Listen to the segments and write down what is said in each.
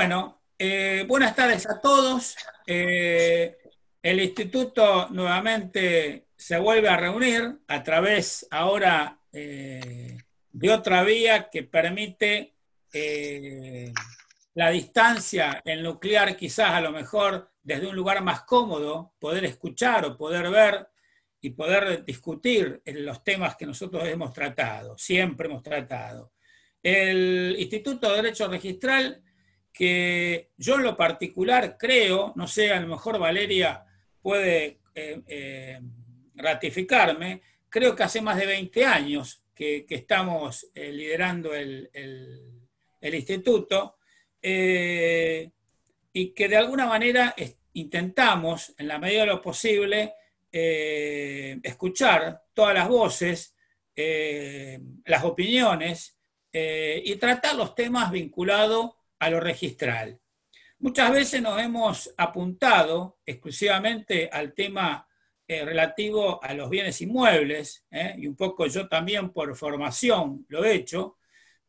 Bueno, buenas tardes a todos. El instituto nuevamente se vuelve a reunir a través ahora de otra vía que permite la distancia, el nuclear, quizás a lo mejor desde un lugar más cómodo, poder escuchar o poder ver y poder discutir los temas que nosotros hemos tratado, siempre hemos tratado. El Instituto de Derecho Registral, que yo en lo particular creo, no sé, a lo mejor Valeria puede ratificarme, creo que hace más de 20 años que estamos liderando el instituto, y que de alguna manera intentamos, en la medida de lo posible, escuchar todas las voces, las opiniones, y tratar los temas vinculados a lo registral. Muchas veces nos hemos apuntado exclusivamente al tema relativo a los bienes inmuebles, y un poco yo también por formación lo he hecho,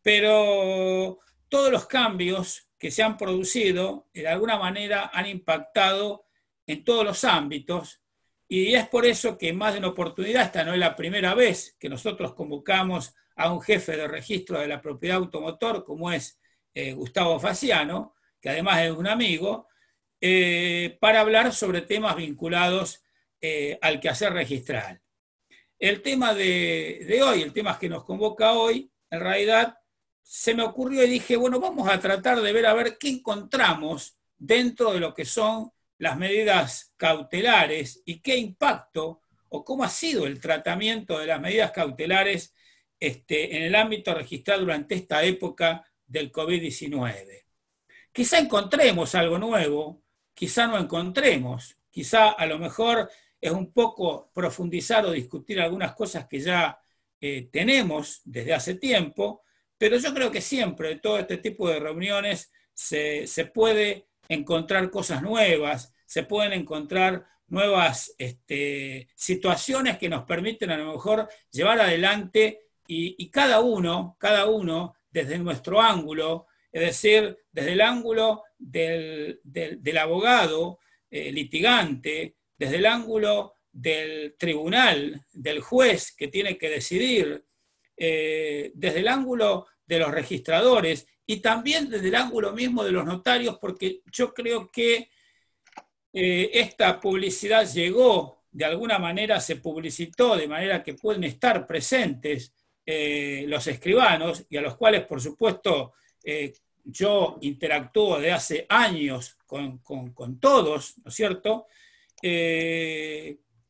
pero todos los cambios que se han producido de alguna manera han impactado en todos los ámbitos, y es por eso que en más de una oportunidad, esta no es la primera vez que nosotros convocamos a un jefe de registro de la propiedad automotor, como es Gustavo Faciano, que además es un amigo, para hablar sobre temas vinculados al quehacer registral. El tema de hoy, el tema que nos convoca hoy, en realidad se me ocurrió y dije, bueno, vamos a tratar de ver a ver qué encontramos dentro de lo que son las medidas cautelares y qué impacto o cómo ha sido el tratamiento de las medidas cautelares en el ámbito registral durante esta época del COVID-19. Quizá encontremos algo nuevo, quizá no encontremos, quizá a lo mejor es un poco profundizar o discutir algunas cosas que ya tenemos desde hace tiempo, pero yo creo que siempre de todo este tipo de reuniones se puede encontrar cosas nuevas, se pueden encontrar nuevas situaciones que nos permiten a lo mejor llevar adelante y cada uno desde nuestro ángulo, es decir, desde el ángulo del abogado litigante, desde el ángulo del tribunal, del juez que tiene que decidir, desde el ángulo de los registradores y también desde el ángulo mismo de los notarios, porque yo creo que esta publicidad llegó, de alguna manera se publicitó, de manera que pueden estar presentes los escribanos, y a los cuales, por supuesto, yo interactúo de hace años con todos, ¿no es cierto?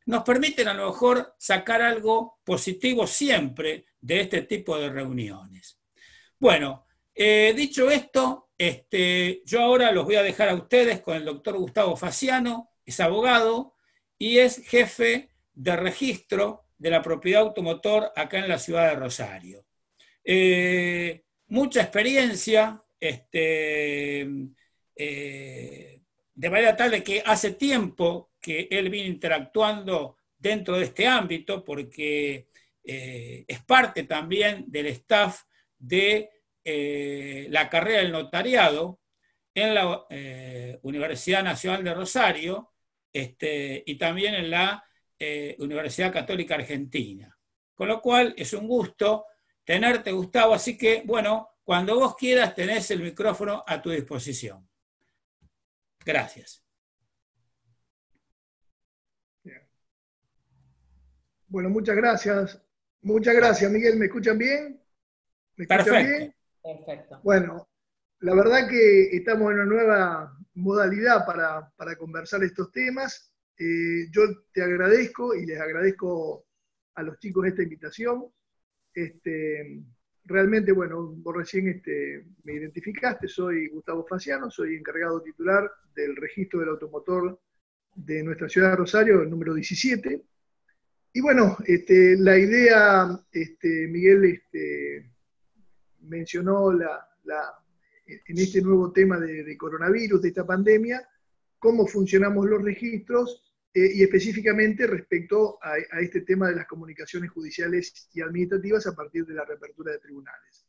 Nos permiten a lo mejor sacar algo positivo siempre de este tipo de reuniones. Bueno, dicho esto, yo ahora los voy a dejar a ustedes con el doctor Gustavo Faciano, es abogado y es jefe de registro de la propiedad automotor acá en la ciudad de Rosario. Mucha experiencia, de manera tal de que hace tiempo que él viene interactuando dentro de este ámbito, porque es parte también del staff de la carrera del notariado en la Universidad Nacional de Rosario, y también en la Universidad Católica Argentina. Con lo cual es un gusto tenerte, Gustavo, así que, bueno, cuando vos quieras tenés el micrófono a tu disposición. Gracias. Bueno, muchas gracias. Muchas gracias, Miguel. ¿Me escuchan bien? ¿Me escuchan Perfecto. bien? Perfecto. Bueno, la verdad que estamos en una nueva modalidad para conversar estos temas. Yo te agradezco y les agradezco a los chicos esta invitación. Realmente, bueno, vos recién me identificaste, soy Gustavo Faciano, soy encargado titular del registro del automotor de nuestra ciudad de Rosario, el número 17. Y bueno, la idea, Miguel mencionó en este nuevo tema de coronavirus, de esta pandemia, cómo funcionamos los registros y específicamente respecto a este tema de las comunicaciones judiciales y administrativas a partir de la reapertura de tribunales.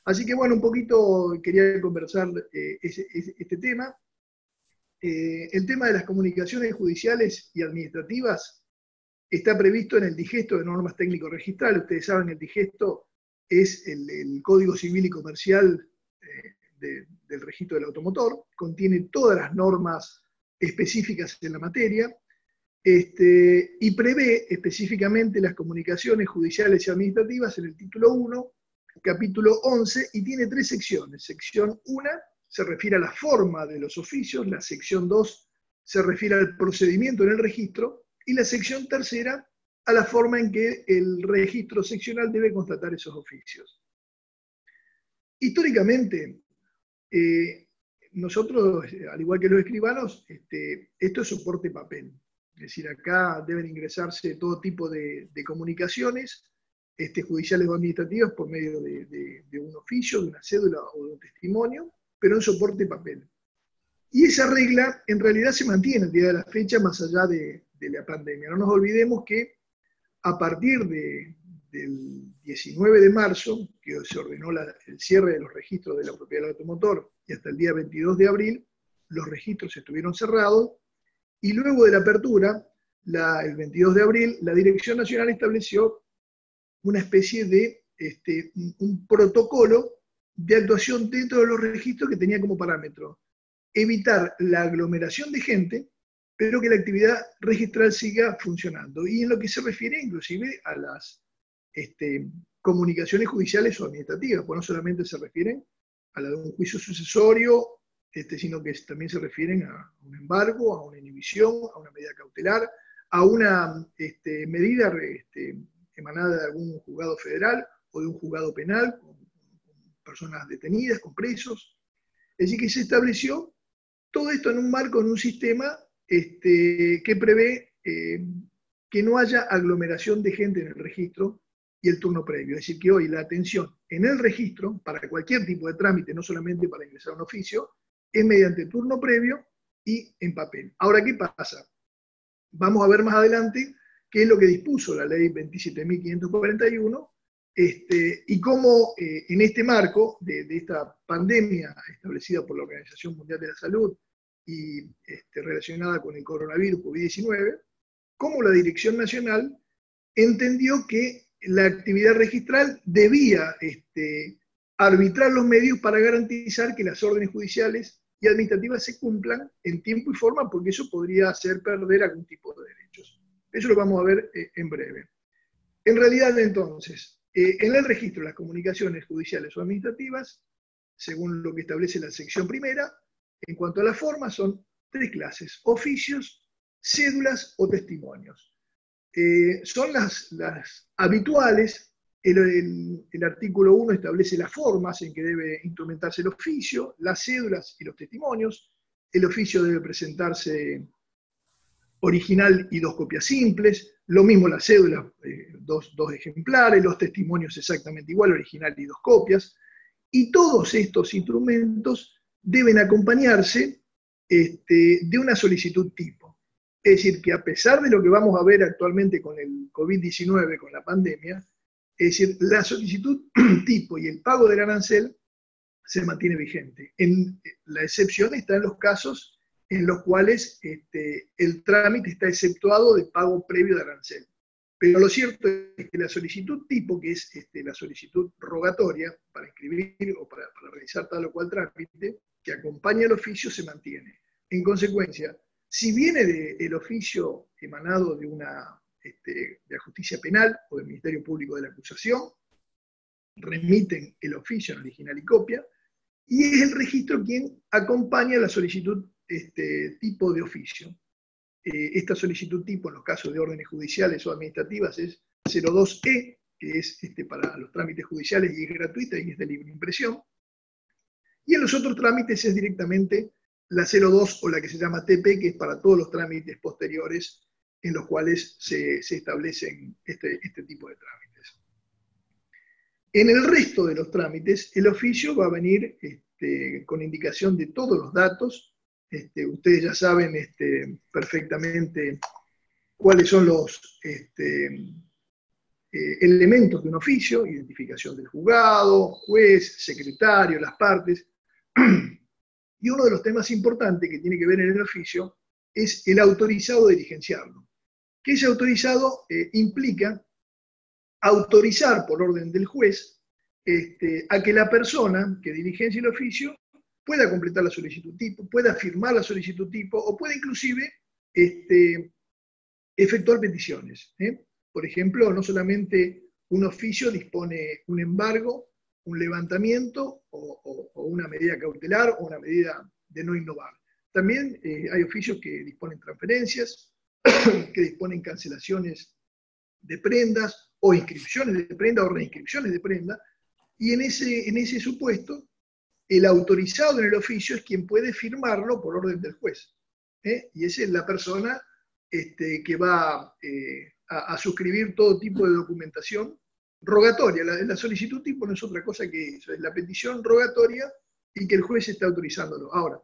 Así que bueno, un poquito quería conversar este tema. El tema de las comunicaciones judiciales y administrativas está previsto en el digesto de normas técnico-registrales. Ustedes saben, el digesto es el Código Civil y Comercial del registro del automotor, contiene todas las normas específicas en la materia, y prevé específicamente las comunicaciones judiciales y administrativas en el título 1, capítulo 11, y tiene 3 secciones. Sección 1 se refiere a la forma de los oficios, la sección 2 se refiere al procedimiento en el registro, y la sección 3 a la forma en que el registro seccional debe constatar esos oficios. Históricamente, nosotros, al igual que los escribanos, esto es soporte papel. Es decir, acá deben ingresarse todo tipo de comunicaciones judiciales o administrativas por medio de un oficio, de una cédula o de un testimonio, pero en soporte papel. Y esa regla en realidad se mantiene al día de la fecha, más allá de la pandemia. No nos olvidemos que a partir del 19 de marzo, que se ordenó el cierre de los registros de la propiedad del automotor, y hasta el día 22 de abril, los registros estuvieron cerrados, y luego de la apertura, el 22 de abril, la Dirección Nacional estableció una especie de un protocolo de actuación dentro de los registros que tenía como parámetro evitar la aglomeración de gente, pero que la actividad registral siga funcionando. Y en lo que se refiere inclusive a las comunicaciones judiciales o administrativas, pues no solamente se refieren a la de un juicio sucesorio, sino que también se refieren a un embargo, a una inhibición, a una medida cautelar, a una medida emanada de algún juzgado federal o de un juzgado penal, con personas detenidas, con presos. Es decir, que se estableció todo esto en un marco, en un sistema que prevé que no haya aglomeración de gente en el registro y el turno previo. Es decir, que hoy la atención en el registro, para cualquier tipo de trámite, no solamente para ingresar a un oficio, es mediante turno previo y en papel. Ahora, ¿qué pasa? Vamos a ver más adelante qué es lo que dispuso la ley 27.541 y cómo en este marco de esta pandemia establecida por la Organización Mundial de la Salud y relacionada con el coronavirus COVID-19, cómo la Dirección Nacional entendió que la actividad registral debía arbitrar los medios para garantizar que las órdenes judiciales y administrativas se cumplan en tiempo y forma, porque eso podría hacer perder algún tipo de derechos. Eso lo vamos a ver en breve. En realidad, entonces, en el registro de las comunicaciones judiciales o administrativas, según lo que establece la sección primera, en cuanto a la forma, son 3 clases: oficios, cédulas o testimonios. Son las habituales. El artículo 1 establece las formas en que debe instrumentarse el oficio, las cédulas y los testimonios. El oficio debe presentarse original y 2 copias simples, lo mismo la cédula, 2 ejemplares, los testimonios exactamente igual, original y 2 copias, y todos estos instrumentos deben acompañarse de una solicitud tipo. Es decir, que a pesar de lo que vamos a ver actualmente con el COVID-19, con la pandemia, es decir, la solicitud tipo y el pago del arancel se mantiene vigente. La excepción está en los casos en los cuales el trámite está exceptuado de pago previo de arancel. Pero lo cierto es que la solicitud tipo, que es la solicitud rogatoria para inscribir o para realizar tal o cual trámite, que acompaña el oficio, se mantiene. En consecuencia, si viene del oficio emanado de la justicia penal o del Ministerio Público de la Acusación, remiten el oficio en original y copia, y es el registro quien acompaña la solicitud tipo de oficio. Esta solicitud tipo en los casos de órdenes judiciales o administrativas es 02E, que es para los trámites judiciales y es gratuita y es de libre impresión. Y en los otros trámites es directamente la 02 o la que se llama TP, que es para todos los trámites posteriores en los cuales se establecen este tipo de trámites. En el resto de los trámites, el oficio va a venir con indicación de todos los datos. Ustedes ya saben perfectamente cuáles son elementos de un oficio: identificación del juzgado, juez, secretario, las partes. Y uno de los temas importantes que tiene que ver en el oficio es el autorizado de diligenciarlo. Que ese autorizado implica autorizar por orden del juez a que la persona que diligencia el oficio pueda completar la solicitud tipo, pueda firmar la solicitud tipo o pueda inclusive efectuar peticiones. Por ejemplo, no solamente un oficio dispone un embargo, un levantamiento o una medida cautelar o una medida de no innovar. También hay oficios que disponen transferencias, que disponen cancelaciones de prendas o inscripciones de prenda o reinscripciones de prenda, y en ese supuesto el autorizado en el oficio es quien puede firmarlo por orden del juez. Y esa es la persona que va a suscribir todo tipo de documentación rogatoria. La solicitud tipo no es otra cosa que eso, es la petición rogatoria y que el juez está autorizándolo. Ahora,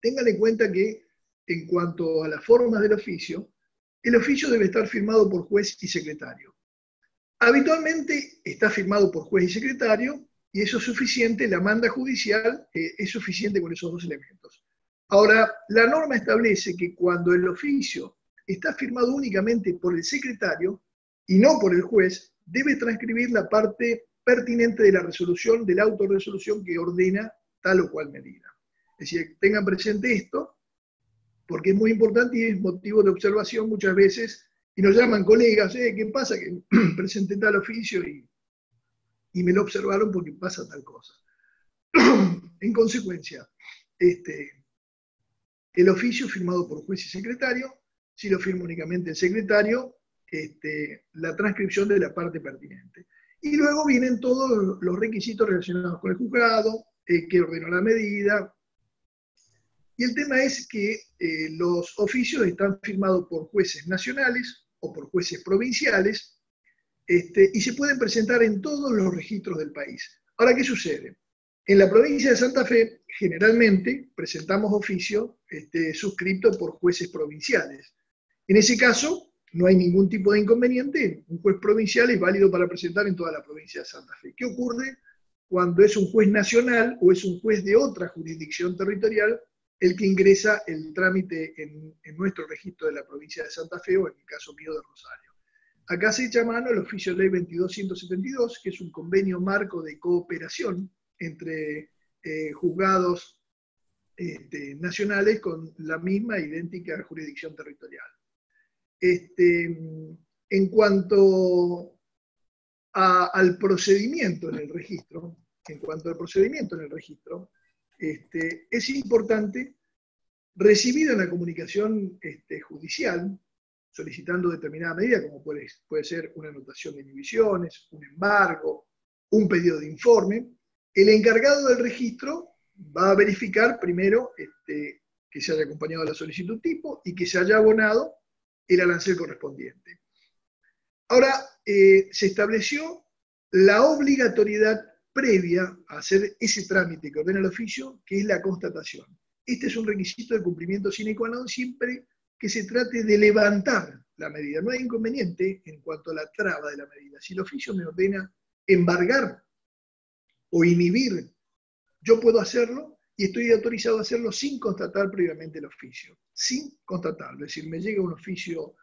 tengan en cuenta que en cuanto a las formas del oficio, el oficio debe estar firmado por juez y secretario. Habitualmente está firmado por juez y secretario, y eso es suficiente, la manda judicial es suficiente con esos dos elementos. Ahora, la norma establece que cuando el oficio está firmado únicamente por el secretario y no por el juez, debe transcribir la parte pertinente de la resolución, de la autorresolución que ordena tal o cual medida. Es decir, tengan presente esto, porque es muy importante y es motivo de observación muchas veces, y nos llaman colegas: ¿qué pasa? Que presenté tal oficio y me lo observaron porque pasa tal cosa. En consecuencia, el oficio firmado por juez y secretario, si lo firma únicamente el secretario, la transcripción de la parte pertinente. Y luego vienen todos los requisitos relacionados con el juzgado, que ordenó la medida. Y el tema es que los oficios están firmados por jueces nacionales o por jueces provinciales, y se pueden presentar en todos los registros del país. Ahora, ¿qué sucede? En la provincia de Santa Fe, generalmente, presentamos oficio suscrito por jueces provinciales. En ese caso, no hay ningún tipo de inconveniente. Un juez provincial es válido para presentar en toda la provincia de Santa Fe. ¿Qué ocurre cuando es un juez nacional o es un juez de otra jurisdicción territorial el que ingresa el trámite en nuestro registro de la provincia de Santa Fe, o en el caso mío de Rosario? Acá se echa mano el oficio de ley 22.172, que es un convenio marco de cooperación entre juzgados nacionales con la misma idéntica jurisdicción territorial. En cuanto al procedimiento en el registro, es importante, recibida una comunicación judicial solicitando determinada medida, como puede ser una anotación de inhibiciones, un embargo, un pedido de informe, el encargado del registro va a verificar primero que se haya acompañado la solicitud tipo y que se haya abonado el arancel correspondiente. Ahora, se estableció la obligatoriedad previa a hacer ese trámite que ordena el oficio, que es la constatación. Este es un requisito de cumplimiento sine qua non siempre que se trate de levantar la medida. No hay inconveniente en cuanto a la traba de la medida. Si el oficio me ordena embargar o inhibir, yo puedo hacerlo y estoy autorizado a hacerlo sin constatar previamente el oficio. Sin constatarlo. Es decir, me llega un oficio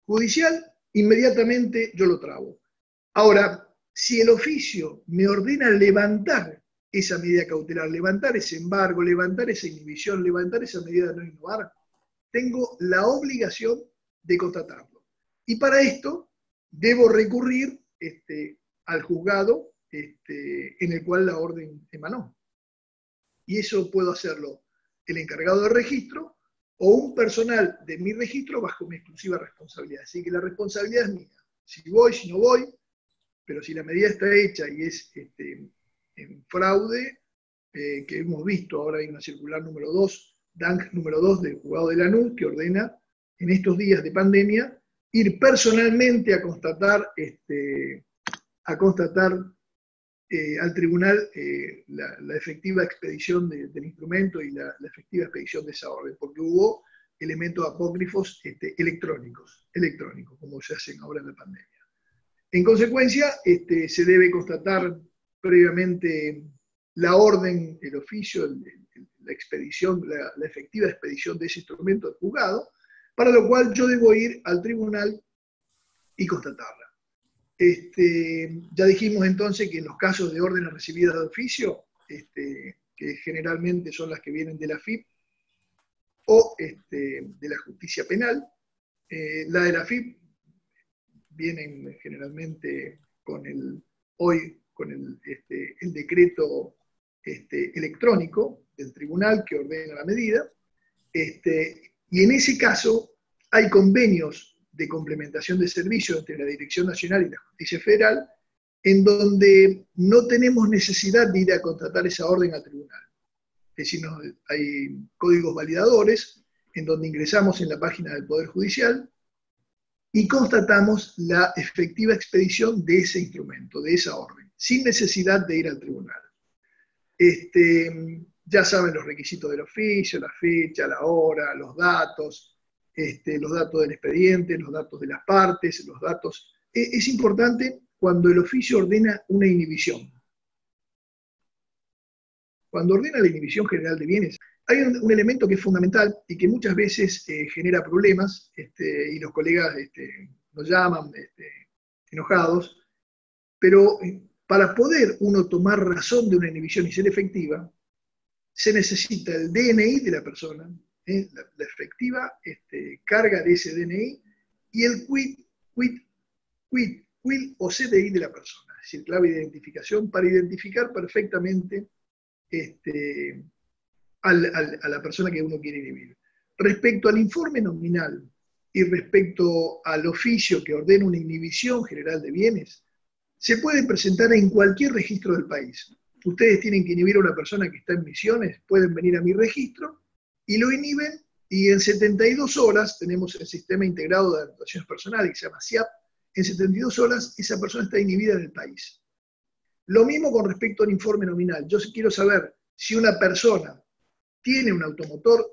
judicial, inmediatamente yo lo trabo. Ahora, si el oficio me ordena levantar esa medida cautelar, levantar ese embargo, levantar esa inhibición, levantar esa medida de no innovar, tengo la obligación de constatarlo. Y para esto debo recurrir al juzgado en el cual la orden emanó. Y eso puedo hacerlo el encargado de registro o un personal de mi registro bajo mi exclusiva responsabilidad. Así que la responsabilidad es mía. Si voy, si no voy, pero si la medida está hecha y es en fraude, que hemos visto, ahora hay una circular número 2, DANC número 2 del juzgado de Lanús, que ordena en estos días de pandemia ir personalmente a constatar al tribunal la efectiva expedición del instrumento y la efectiva expedición de esa orden, porque hubo elementos apócrifos electrónicos, como se hacen ahora en la pandemia. En consecuencia, se debe constatar previamente la orden, el oficio, la expedición, la efectiva expedición de ese instrumento al juzgado, para lo cual yo debo ir al tribunal y constatarla. Ya dijimos entonces que en los casos de órdenes recibidas de oficio, que generalmente son las que vienen de la FIP o de la justicia penal, la de la FIP vienen generalmente con el decreto electrónico del tribunal que ordena la medida, y en ese caso hay convenios de complementación de servicios entre la Dirección Nacional y la Justicia Federal, en donde no tenemos necesidad de ir a contratar esa orden al tribunal. Es decir, hay códigos validadores en donde ingresamos en la página del Poder Judicial y constatamos la efectiva expedición de ese instrumento, de esa orden, sin necesidad de ir al tribunal. Ya saben los requisitos del oficio, la fecha, la hora, los datos del expediente, los datos de las partes, los datos. Es importante cuando el oficio ordena una inhibición. Cuando ordena la inhibición general de bienes, hay un elemento que es fundamental y que muchas veces genera problemas, y los colegas nos llaman enojados, pero para poder uno tomar razón de una inhibición y ser efectiva, se necesita el DNI de la persona, la efectiva carga de ese DNI, y el quid o CDI de la persona, es decir, clave de identificación para identificar perfectamente a la persona que uno quiere inhibir. Respecto al informe nominal y respecto al oficio que ordena una inhibición general de bienes, se puede presentar en cualquier registro del país. Ustedes tienen que inhibir a una persona que está en Misiones, pueden venir a mi registro y lo inhiben, y en 72 horas, tenemos el sistema integrado de anotaciones personales que se llama SIAP, en 72 horas esa persona está inhibida en el país. Lo mismo con respecto al informe nominal. Yo quiero saber si una persona tiene un automotor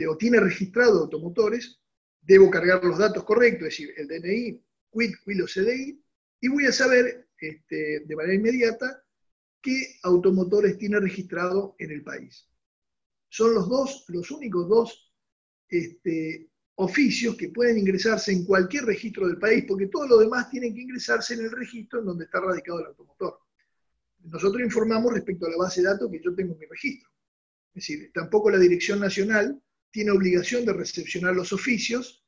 o tiene registrado automotores, debo cargar los datos correctos, es decir, el DNI, quid o CDI, y voy a saber de manera inmediata qué automotores tiene registrado en el país. Son los únicos dos oficios que pueden ingresarse en cualquier registro del país, porque todo lo demás tienen que ingresarse en el registro en donde está radicado el automotor. Nosotros informamos respecto a la base de datos que yo tengo en mi registro. Es decir, tampoco la Dirección Nacional tiene obligación de recepcionar los oficios,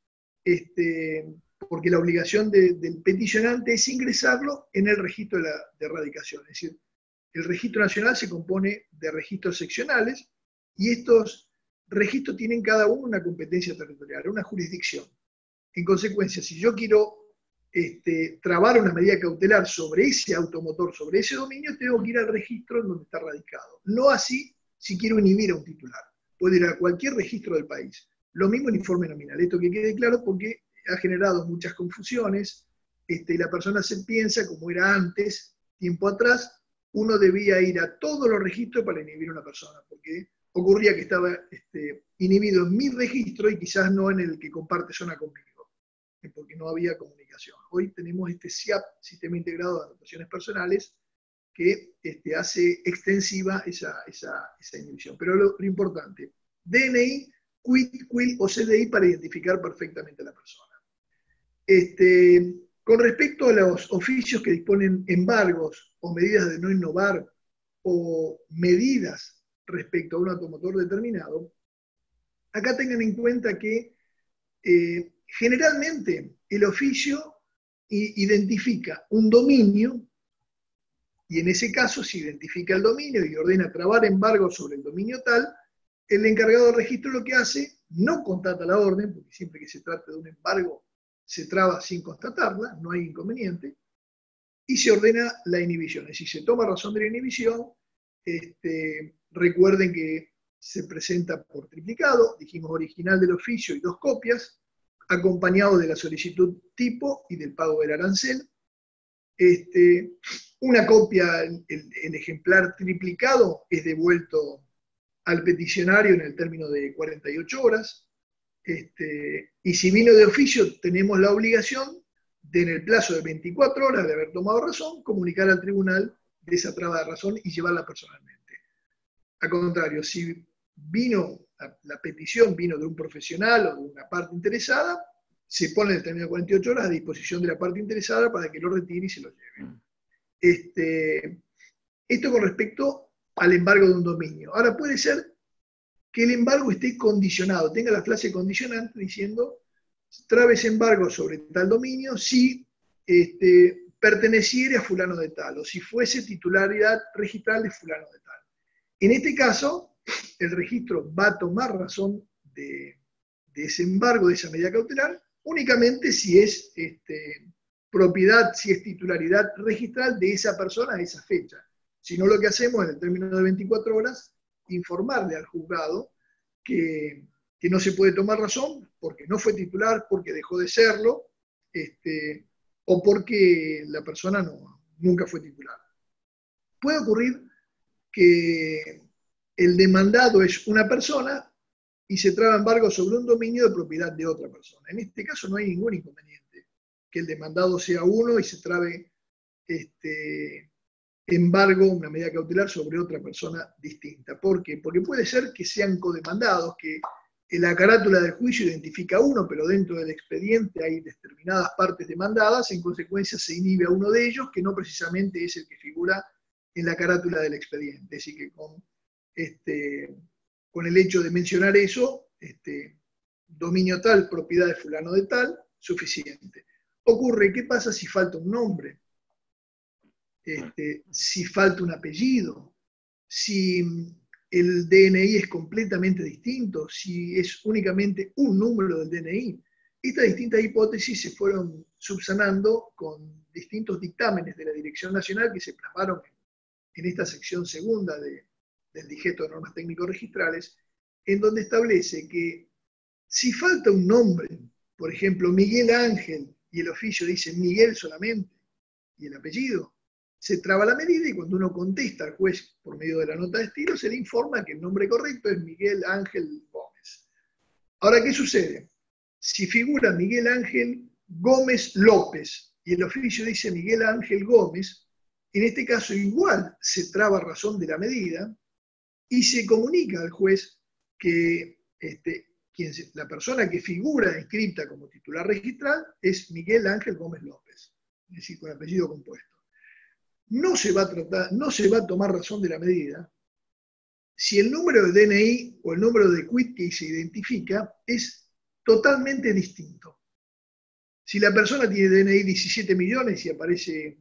porque la obligación del peticionante es ingresarlo en el registro de radicación. Es decir, el registro nacional se compone de registros seccionales, y estos registros tienen cada uno una competencia territorial, una jurisdicción. En consecuencia, si yo quiero trabar una medida cautelar sobre ese automotor, sobre ese dominio, tengo que ir al registro en donde está radicado. No así si quiero inhibir a un titular. Puedo ir a cualquier registro del país. Lo mismo en informe nominal. Esto que quede claro porque ha generado muchas confusiones, y la persona se piensa, como era antes, tiempo atrás, uno debía ir a todos los registros para inhibir a una persona, porque ocurría que estaba inhibido en mi registro y quizás no en el que comparte zona conmigo, porque no había comunicación. Hoy tenemos SIAP, Sistema Integrado de Anotaciones Personales, que hace extensiva esa inhibición. Pero lo importante, DNI, quid o CDI para identificar perfectamente a la persona. Con respecto a los oficios que disponen embargos o medidas de no innovar o medidas respecto a un automotor determinado, acá tengan en cuenta que generalmente el oficio identifica un dominio, y en ese caso se identifica el dominio y ordena trabar embargo sobre el dominio tal, el encargado del registro lo que hace, no constata la orden, porque siempre que se trata de un embargo se traba sin constatarla, no hay inconveniente, y se ordena la inhibición. Es decir, se toma razón de la inhibición. Recuerden que se presenta por triplicado, dijimos original del oficio y 2 copias, acompañado de la solicitud tipo y del pago del arancel. Una copia, el ejemplar triplicado, es devuelto al peticionario en el término de 48 horas. Y si vino de oficio, tenemos la obligación de, en el plazo de 24 horas de haber tomado razón, comunicar al tribunal de esa traba de razón y llevarla personalmente. Al contrario, si vino, la petición vino de un profesional o de una parte interesada, se pone el término de 48 horas a disposición de la parte interesada para que lo retire y se lo lleve. Esto con respecto al embargo de un dominio. Ahora puede ser que el embargo esté condicionado, tenga la frase condicionante diciendo trabes embargo sobre tal dominio si perteneciere a fulano de tal, o si fuese titularidad registral de fulano de tal. En este caso, el registro va a tomar razón de ese embargo, de esa medida cautelar, únicamente si es propiedad, si es titularidad registral de esa persona a esa fecha. Si no, lo que hacemos en el término de 24 horas, informarle al juzgado que no se puede tomar razón porque no fue titular, porque dejó de serlo, o porque la persona nunca fue titular. Puede ocurrir que el demandado es una persona y se traba embargo sobre un dominio de propiedad de otra persona. En este caso no hay ningún inconveniente que el demandado sea uno y se trabe embargo, una medida cautelar sobre otra persona distinta. ¿Por qué? Porque puede ser que sean codemandados, que en la carátula del juicio identifica a uno, pero dentro del expediente hay determinadas partes demandadas, en consecuencia se inhibe a uno de ellos, que no precisamente es el que figura en la carátula del expediente. Así que con el hecho de mencionar eso, dominio tal, propiedad de fulano de tal, suficiente. Ocurre, ¿qué pasa si falta un nombre? Si falta un apellido, si el DNI es completamente distinto, si es únicamente un número del DNI. Estas distintas hipótesis se fueron subsanando con distintos dictámenes de la Dirección Nacional que se plasmaron en esta sección segunda del Digesto de Normas Técnico-Registrales, en donde establece que si falta un nombre, por ejemplo, Miguel Ángel, y el oficio dice Miguel solamente, y el apellido, se traba la medida y cuando uno contesta al juez por medio de la nota de estilo, se le informa que el nombre correcto es Miguel Ángel Gómez. Ahora, ¿qué sucede? Si figura Miguel Ángel Gómez López y el oficio dice Miguel Ángel Gómez, en este caso igual se traba razón de la medida y se comunica al juez que la persona que figura inscrita como titular registral es Miguel Ángel Gómez López, es decir, con apellido compuesto. No se va a tomar razón de la medida si el número de DNI o el número de quit que se identifica es totalmente distinto. Si la persona tiene DNI 17 millones y aparece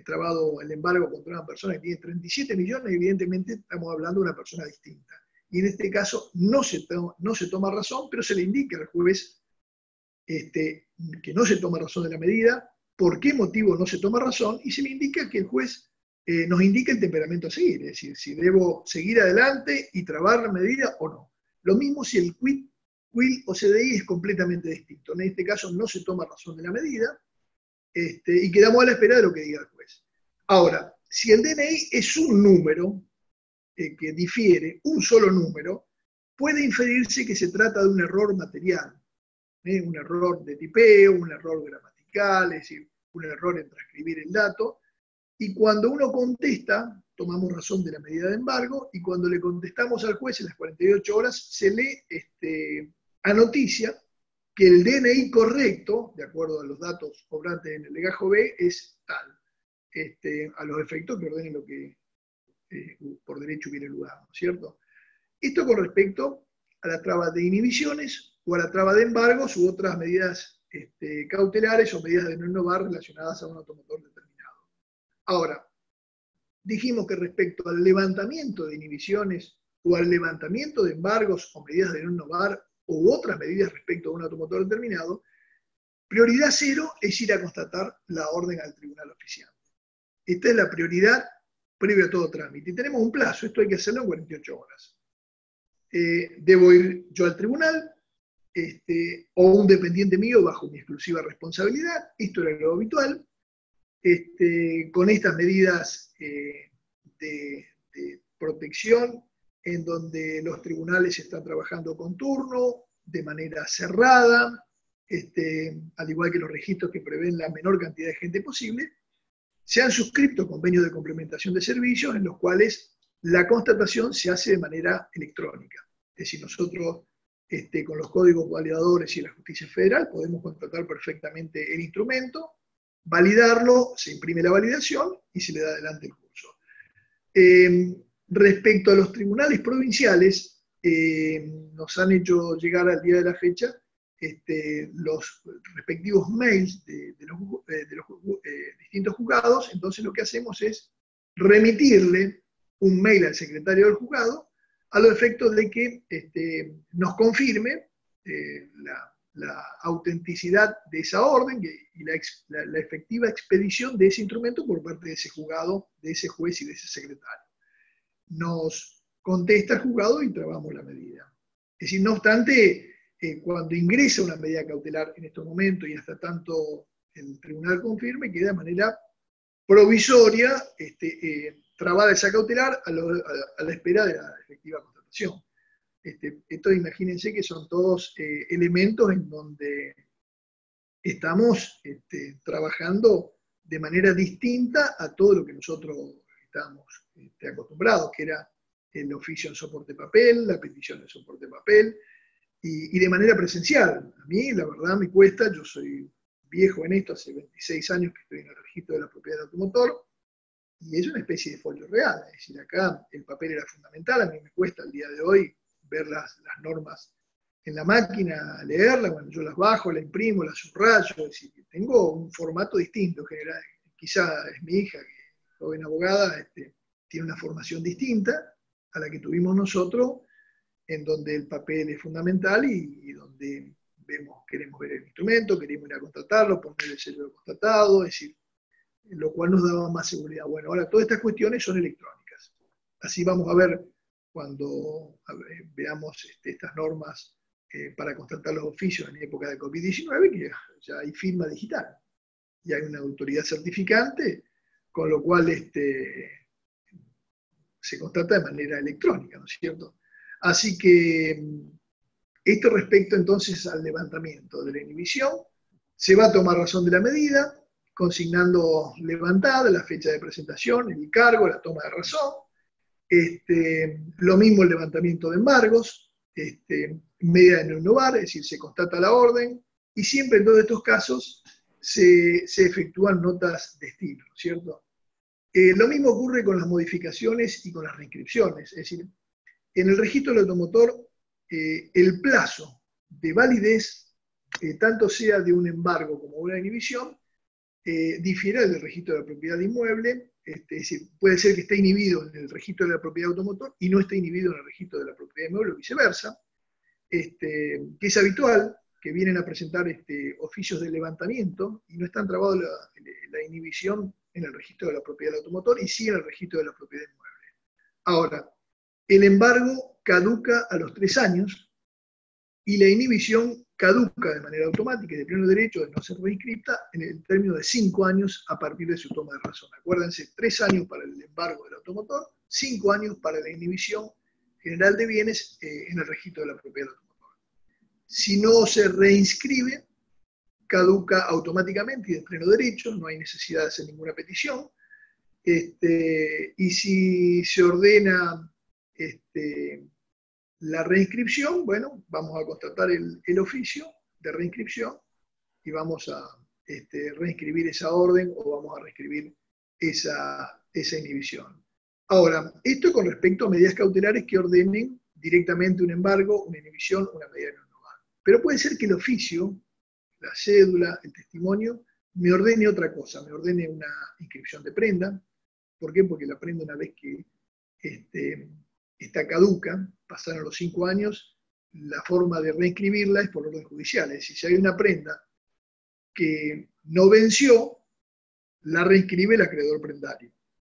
trabado el embargo contra una persona que tiene 37 millones, evidentemente estamos hablando de una persona distinta. Y en este caso no se toma razón, pero se le indica al juez que no se toma razón de la medida, por qué motivo no se toma razón, y se le indica que el juez nos indica el temperamento a seguir, es decir, si debo seguir adelante y trabar la medida o no. Lo mismo si el quit, will o CDI es completamente distinto. En este caso no se toma razón de la medida y quedamos a la espera de lo que diga el juez. Ahora, si el DNI es un número que difiere, un solo número, puede inferirse que se trata de un error material, un error de tipeo, un error gramatical, es decir, un error en transcribir el dato, y cuando uno contesta, tomamos razón de la medida de embargo, y cuando le contestamos al juez en las 48 horas, se le anoticia que el DNI correcto, de acuerdo a los datos obrantes en el legajo B, es tal, a los efectos que ordene lo que por derecho hubiera lugar, ¿no es cierto? Esto con respecto a la traba de inhibiciones o a la traba de embargos u otras medidas cautelares o medidas de no innovar relacionadas a un automotor determinado. Ahora, dijimos que respecto al levantamiento de inhibiciones o al levantamiento de embargos o medidas de no innovar u otras medidas respecto a un automotor determinado, prioridad cero es ir a constatar la orden al tribunal oficiante. Esta es la prioridad previo a todo trámite. Y tenemos un plazo, esto hay que hacerlo en 48 horas. Debo ir yo al tribunal, o un dependiente mío bajo mi exclusiva responsabilidad, esto era lo habitual, con estas medidas de protección, en donde los tribunales están trabajando con turno, de manera cerrada, al igual que los registros que prevén la menor cantidad de gente posible, se han suscrito convenios de complementación de servicios en los cuales la constatación se hace de manera electrónica. Es decir, nosotros con los códigos validadores y la justicia federal podemos contratar perfectamente el instrumento, validarlo, se imprime la validación y se le da adelante el curso. Respecto a los tribunales provinciales, nos han hecho llegar al día de la fecha los respectivos mails de los distintos juzgados. Entonces lo que hacemos es remitirle un mail al secretario del juzgado a los efectos de que nos confirme la autenticidad de esa orden y la efectiva expedición de ese instrumento por parte de ese juzgado, de ese juez y de ese secretario. Nos contesta el juzgado y trabamos la medida. Es decir, no obstante, cuando ingresa una medida cautelar en estos momentos y hasta tanto el tribunal confirme, queda de manera provisoria trabada esa cautelar a la espera de la efectiva constatación. Esto imagínense que son todos elementos en donde estamos trabajando de manera distinta a todo lo que nosotros estábamos acostumbrados, que era el oficio en soporte papel, la petición en soporte papel, y de manera presencial. A mí, la verdad, me cuesta, yo soy viejo en esto, hace 26 años que estoy en el registro de la propiedad del automotor, y es una especie de folio real. Es decir, acá el papel era fundamental, a mí me cuesta el día de hoy ver las normas en la máquina, leerlas, bueno, yo las bajo, las imprimo, las subrayo, es decir, tengo un formato distinto, general. Quizá es mi hija, que es joven abogada, tiene una formación distinta a la que tuvimos nosotros, en donde el papel es fundamental y donde queremos ver el instrumento, queremos ir a constatarlo, poner el sello de constatado, es decir, lo cual nos daba más seguridad. Bueno, ahora todas estas cuestiones son electrónicas. Así vamos a ver cuando veamos estas normas para constatar los oficios en época de COVID-19, que ya hay firma digital y hay una autoridad certificante, con lo cual se constata de manera electrónica, ¿no es cierto? Así que esto respecto entonces al levantamiento de la inhibición, se va a tomar razón de la medida, consignando levantada la fecha de presentación, el cargo, la toma de razón, lo mismo el levantamiento de embargos, medida de no innovar, es decir, se constata la orden, y siempre en todos estos casos se efectúan notas de estilo, ¿cierto? Lo mismo ocurre con las modificaciones y con las reinscripciones, es decir, en el registro del automotor, el plazo de validez, tanto sea de un embargo como de una inhibición, difiere del registro de la propiedad de inmueble, es decir, puede ser que esté inhibido en el registro de la propiedad de automotor y no esté inhibido en el registro de la propiedad de inmueble o viceversa, que es habitual que vienen a presentar oficios de levantamiento y no están trabados la inhibición en el registro de la propiedad del automotor y sí en el registro de la propiedad de inmueble. Ahora, el embargo caduca a los 3 años y la inhibición caduca de manera automática y de pleno derecho de no ser reinscripta en el término de 5 años a partir de su toma de razón. Acuérdense, 3 años para el embargo del automotor, 5 años para la inhibición general de bienes en el registro de la propiedad del automotor. Si no se reinscribe, caduca automáticamente y de pleno derecho, no hay necesidad de hacer ninguna petición. Y si se ordena la reinscripción, bueno, vamos a constatar el oficio de reinscripción y vamos a reinscribir esa orden o vamos a reinscribir esa inhibición. Ahora, esto con respecto a medidas cautelares que ordenen directamente un embargo, una inhibición, una medida de no innovar. Pero puede ser que el oficio, la cédula, el testimonio, me ordene otra cosa, me ordene una inscripción de prenda. ¿Por qué? Porque la prenda, una vez que está caduca, pasaron los 5 años, la forma de reinscribirla es por orden judicial. Es decir, si hay una prenda que no venció, la reinscribe el acreedor prendario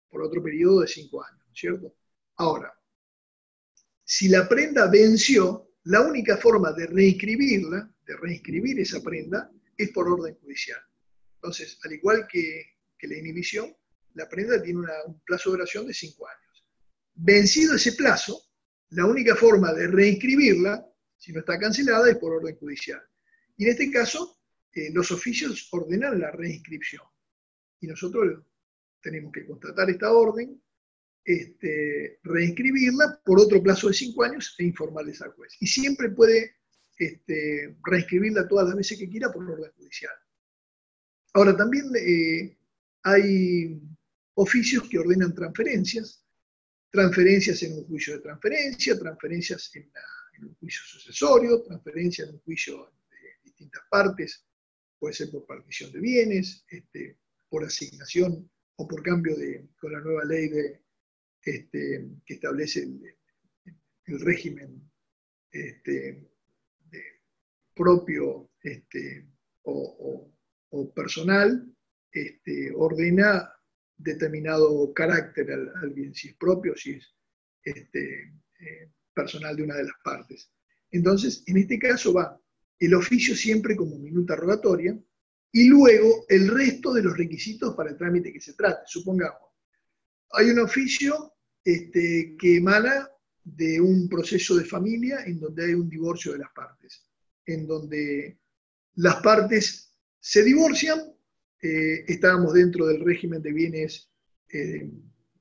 por otro periodo de 5 años, ¿cierto? Ahora, si la prenda venció, la única forma de reinscribirla, de reinscribir esa prenda, es por orden judicial. Entonces, al igual que la inhibición, la prenda tiene un plazo de duración de 5 años. Vencido ese plazo, la única forma de reinscribirla Si no está cancelada es por orden judicial. Y en este caso, los oficios ordenan la reinscripción. Y nosotros tenemos que constatar esta orden, reinscribirla por otro plazo de 5 años e informarles al juez. Y siempre puede reinscribirla todas las veces que quiera por orden judicial. Ahora, también hay oficios que ordenan transferencias en un juicio de transferencia, transferencias en un juicio sucesorio, transferencias en un juicio de distintas partes, puede ser por partición de bienes, por asignación o por cambio con la nueva ley que establece el régimen propio o personal, ordena determinado carácter al bien, si es propio, si es personal de una de las partes. Entonces, en este caso va el oficio siempre como minuta rogatoria y luego el resto de los requisitos para el trámite que se trate. Supongamos, hay un oficio que emana de un proceso de familia en donde hay un divorcio de las partes, en donde las partes se divorcian, estábamos dentro del régimen de bienes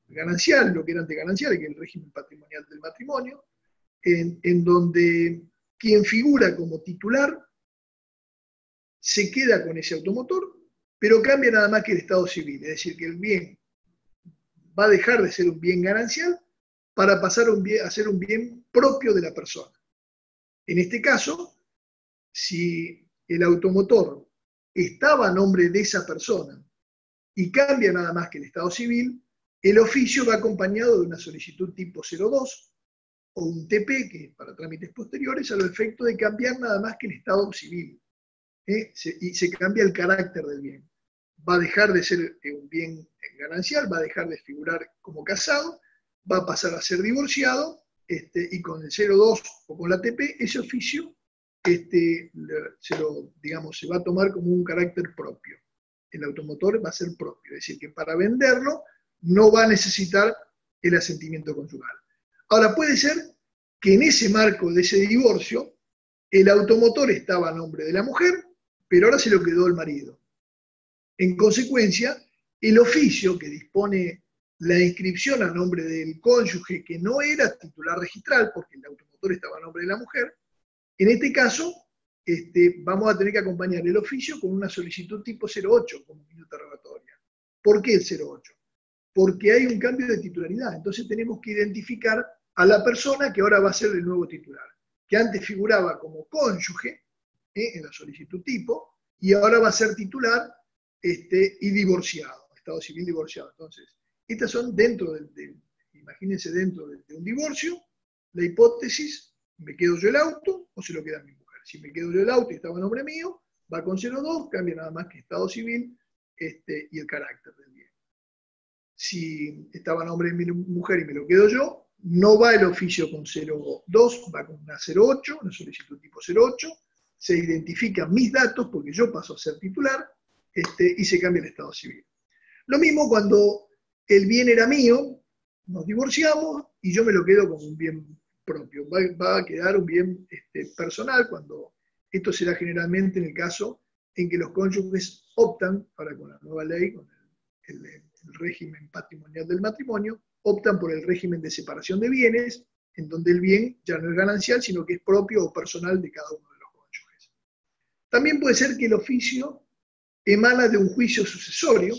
ganancial, lo que era anteganancial, que es el régimen patrimonial del matrimonio, en donde quien figura como titular se queda con ese automotor, pero cambia nada más que el estado civil, es decir, que el bien va a dejar de ser un bien ganancial para pasar a ser un bien propio de la persona. En este caso, si el automotor estaba a nombre de esa persona y cambia nada más que el estado civil, el oficio va acompañado de una solicitud tipo 02 o un TP, que es para trámites posteriores, a los efectos de cambiar nada más que el estado civil. Y se cambia el carácter del bien. Va a dejar de ser un bien ganancial, va a dejar de figurar como casado, va a pasar a ser divorciado, y con el 02 o con la TP, ese oficio se va a tomar como un carácter propio. El automotor va a ser propio, es decir, que para venderlo no va a necesitar el asentimiento conyugal. Ahora, puede ser que en ese marco de ese divorcio, el automotor estaba a nombre de la mujer, pero ahora se lo quedó el marido. En consecuencia, el oficio que dispone la inscripción a nombre del cónyuge que no era titular registral, porque el automotor estaba a nombre de la mujer, en este caso vamos a tener que acompañar el oficio con una solicitud tipo 08 como minuta rogatoria. ¿Por qué el 08? Porque hay un cambio de titularidad, entonces tenemos que identificar a la persona que ahora va a ser el nuevo titular, que antes figuraba como cónyuge en la solicitud tipo, y ahora va a ser titular y divorciado, estado civil divorciado. Entonces, estas son imagínense dentro de un divorcio, la hipótesis, ¿me quedo yo el auto o se lo queda mi mujer? Si me quedo yo el auto y estaba a nombre mío, va con 02, cambia nada más que estado civil y el carácter del bien. Si estaba a nombre de mi mujer y me lo quedo yo, no va el oficio con 02, va con una 08, una solicitud tipo 08, se identifican mis datos porque yo paso a ser titular y se cambia el estado civil. Lo mismo cuando el bien era mío, nos divorciamos y yo me lo quedo como un bien propio. Va a quedar un bien personal cuando esto será generalmente en el caso en que los cónyuges optan, ahora con la nueva ley, con el régimen patrimonial del matrimonio, optan por el régimen de separación de bienes, en donde el bien ya no es ganancial, sino que es propio o personal de cada uno de los cónyuges. También puede ser que el oficio emana de un juicio sucesorio,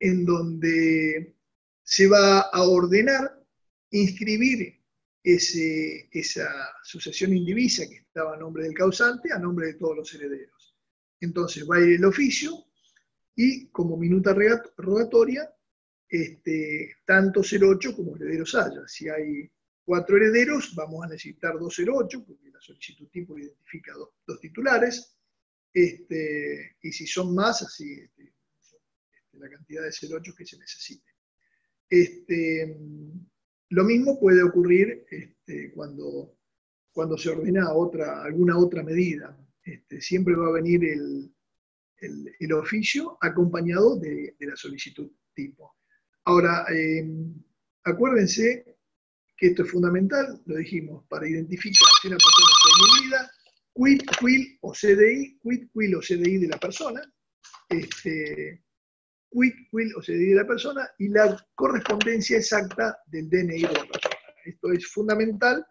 en donde se va a ordenar inscribir esa sucesión indivisa que estaba a nombre del causante a nombre de todos los herederos. Entonces va a ir el oficio y como minuta rogatoria, tanto 08 como herederos haya. Si hay 4 herederos, vamos a necesitar 2 08, porque la solicitud tipo identifica dos titulares, y si son más, así la cantidad de 08 que se necesite. Lo mismo puede ocurrir cuando se ordena alguna otra medida. Siempre va a venir el oficio acompañado de la solicitud tipo. Ahora, acuérdense que esto es fundamental, lo dijimos, para identificar si una persona está inhibida, quid, quil o CDI de la persona, quid, quil o CDI de la persona, y la correspondencia exacta del DNI de la persona. Esto es fundamental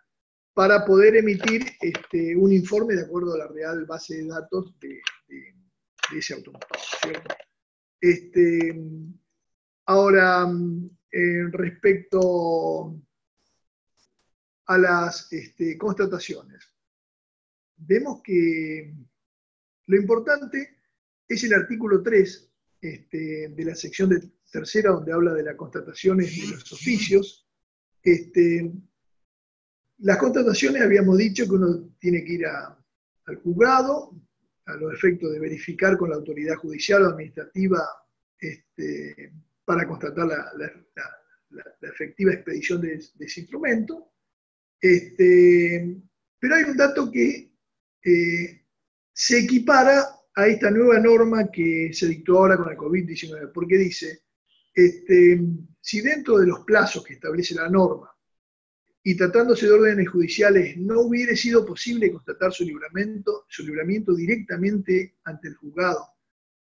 para poder emitir un informe de acuerdo a la real base de datos de ese automotor, ¿cierto? Ahora, respecto a las constataciones, vemos que lo importante es el artículo 3 de la sección tercera, donde habla de las constataciones de los oficios. Las constataciones habíamos dicho que uno tiene que ir al juzgado, a los efectos de verificar con la autoridad judicial o administrativa para constatar la efectiva expedición de ese instrumento. Pero hay un dato que se equipara a esta nueva norma que se dictó ahora con el COVID-19, porque dice, si dentro de los plazos que establece la norma y tratándose de órdenes judiciales no hubiera sido posible constatar su libramiento directamente ante el juzgado,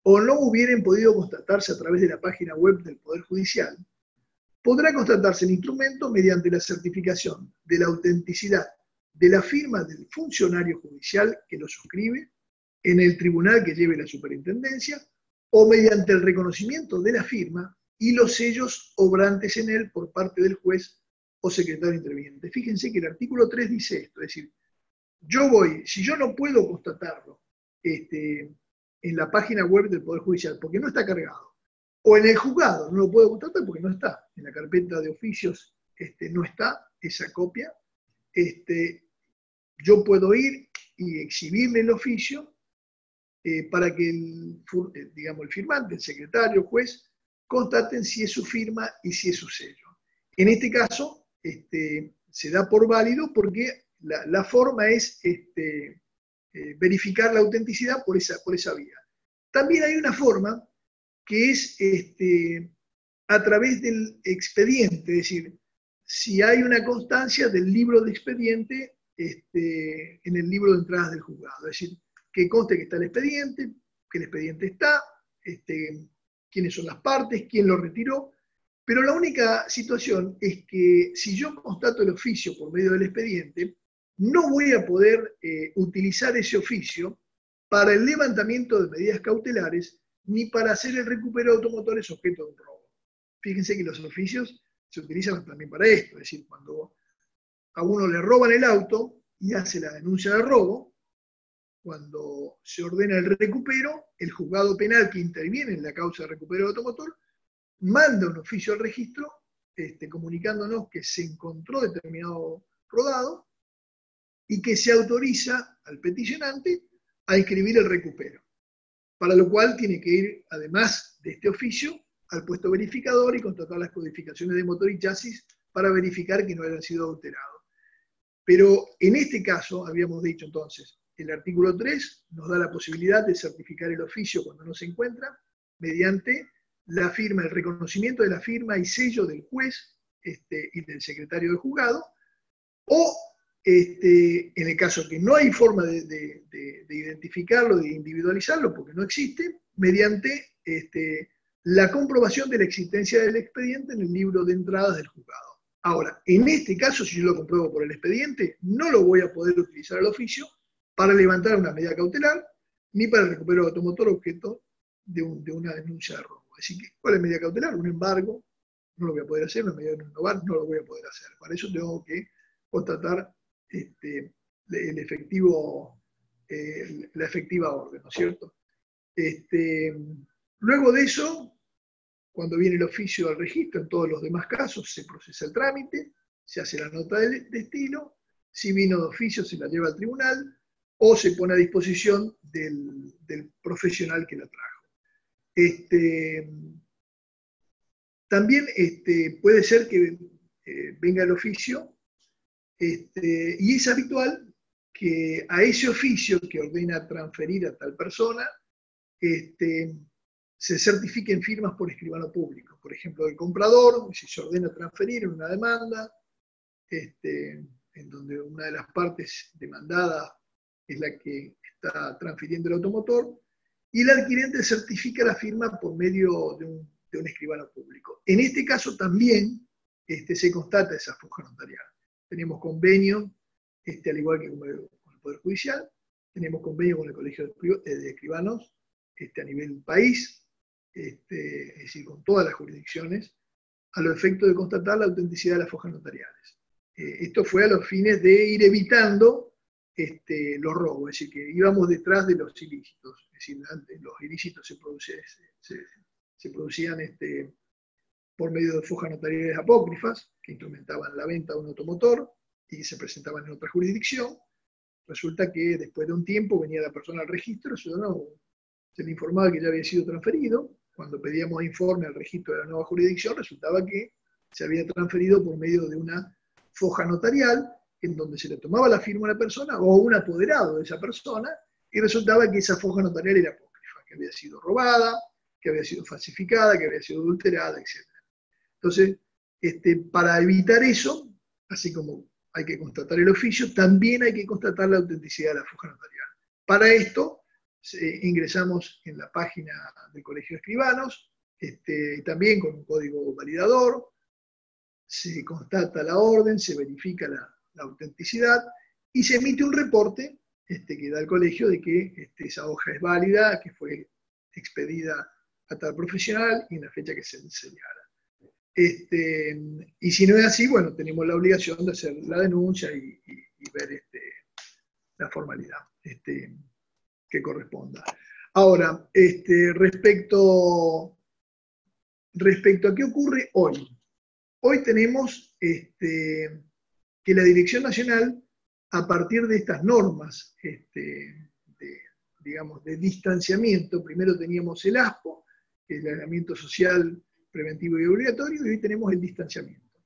o no hubieran podido constatarse a través de la página web del Poder Judicial, podrá constatarse el instrumento mediante la certificación de la autenticidad de la firma del funcionario judicial que lo suscribe en el tribunal que lleve la superintendencia, o mediante el reconocimiento de la firma y los sellos obrantes en él por parte del juez o secretario interviniente. Fíjense que el artículo 3 dice esto, es decir, si yo no puedo constatarlo en la página web del Poder Judicial porque no está cargado, o en el juzgado no lo puedo constatar porque no está, en la carpeta de oficios no está esa copia, yo puedo ir y exhibirle el oficio para que el firmante, el secretario, juez, constaten si es su firma y si es su sello. En este caso, se da por válido porque la forma es verificar la autenticidad por esa vía. También hay una forma que es a través del expediente, es decir, si hay una constancia del libro de expediente en el libro de entradas del juzgado, es decir, que conste que está el expediente, que el expediente está, quiénes son las partes, quién lo retiró, pero la única situación es que si yo constato el oficio por medio del expediente, no voy a poder utilizar ese oficio para el levantamiento de medidas cautelares ni para hacer el recupero de automotores objeto de un robo. Fíjense que los oficios se utilizan también para esto, es decir, cuando a uno le roban el auto y hace la denuncia de robo, cuando se ordena el recupero, el juzgado penal que interviene en la causa de recupero de automotor manda un oficio al registro comunicándonos que se encontró determinado rodado y que se autoriza al peticionante a inscribir el recupero, para lo cual tiene que ir, además de este oficio, al puesto verificador y constatar las codificaciones de motor y chasis para verificar que no hayan sido adulterados. Pero en este caso, habíamos dicho entonces, el artículo 3 nos da la posibilidad de certificar el oficio cuando no se encuentra, mediante la firma, el reconocimiento de la firma y sello del juez y del secretario del juzgado, o en el caso que no hay forma de identificarlo, de individualizarlo, porque no existe, mediante la comprobación de la existencia del expediente en el libro de entradas del juzgado. Ahora, en este caso, si yo lo compruebo por el expediente, no lo voy a poder utilizar al oficio para levantar una medida cautelar, ni para el recupero de automotor objeto de una denuncia de robo. Así que, ¿cuál es medida cautelar? Un embargo, no lo voy a poder hacer, una medida de no innovar, no lo voy a poder hacer. Para eso tengo que constatar la efectiva orden, ¿no es cierto? Luego de eso, cuando viene el oficio al registro, en todos los demás casos, se procesa el trámite, se hace la nota de destino, si vino de oficio se la lleva al tribunal o se pone a disposición del profesional que la trajo. También puede ser que venga el oficio y es habitual que a ese oficio que ordena transferir a tal persona se certifiquen firmas por escribano público. Por ejemplo, del comprador, si se ordena transferir en una demanda, en donde una de las partes demandadas es la que está transfiriendo el automotor, y el adquirente certifica la firma por medio de un escribano público. En este caso también se constata esa foja notarial. Tenemos convenio, al igual que con el Poder Judicial, tenemos convenio con el Colegio de Escribanos a nivel país, es decir, con todas las jurisdicciones, a los efectos de constatar la autenticidad de las fojas notariales. Esto fue a los fines de ir evitando los robos, es decir, que íbamos detrás de los ilícitos. Es decir, antes los ilícitos se producían por medio de fojas notariales apócrifas, que instrumentaban la venta de un automotor y se presentaban en otra jurisdicción. Resulta que después de un tiempo venía la persona al registro, se le informaba que ya había sido transferido. Cuando pedíamos informe al registro de la nueva jurisdicción, resultaba que se había transferido por medio de una foja notarial, en donde se le tomaba la firma a la persona o un apoderado de esa persona, y resultaba que esa foja notarial era apócrifa, que había sido robada, que había sido falsificada, que había sido adulterada, etc. Entonces, para evitar eso, así como hay que constatar el oficio, también hay que constatar la autenticidad de la foja notarial. Para esto, ingresamos en la página del Colegio de Escribanos, también con un código validador, se constata la orden, se verifica la autenticidad y se emite un reporte que da el colegio de que esa hoja es válida, que fue expedida a tal profesional y en la fecha que se señala. Y si no es así, bueno, tenemos la obligación de hacer la denuncia y ver la formalidad que corresponda. Ahora, respecto a qué ocurre hoy. Hoy tenemos que la Dirección Nacional, a partir de estas normas de distanciamiento, primero teníamos el ASPO, el aislamiento social preventivo y obligatorio, y hoy tenemos el distanciamiento.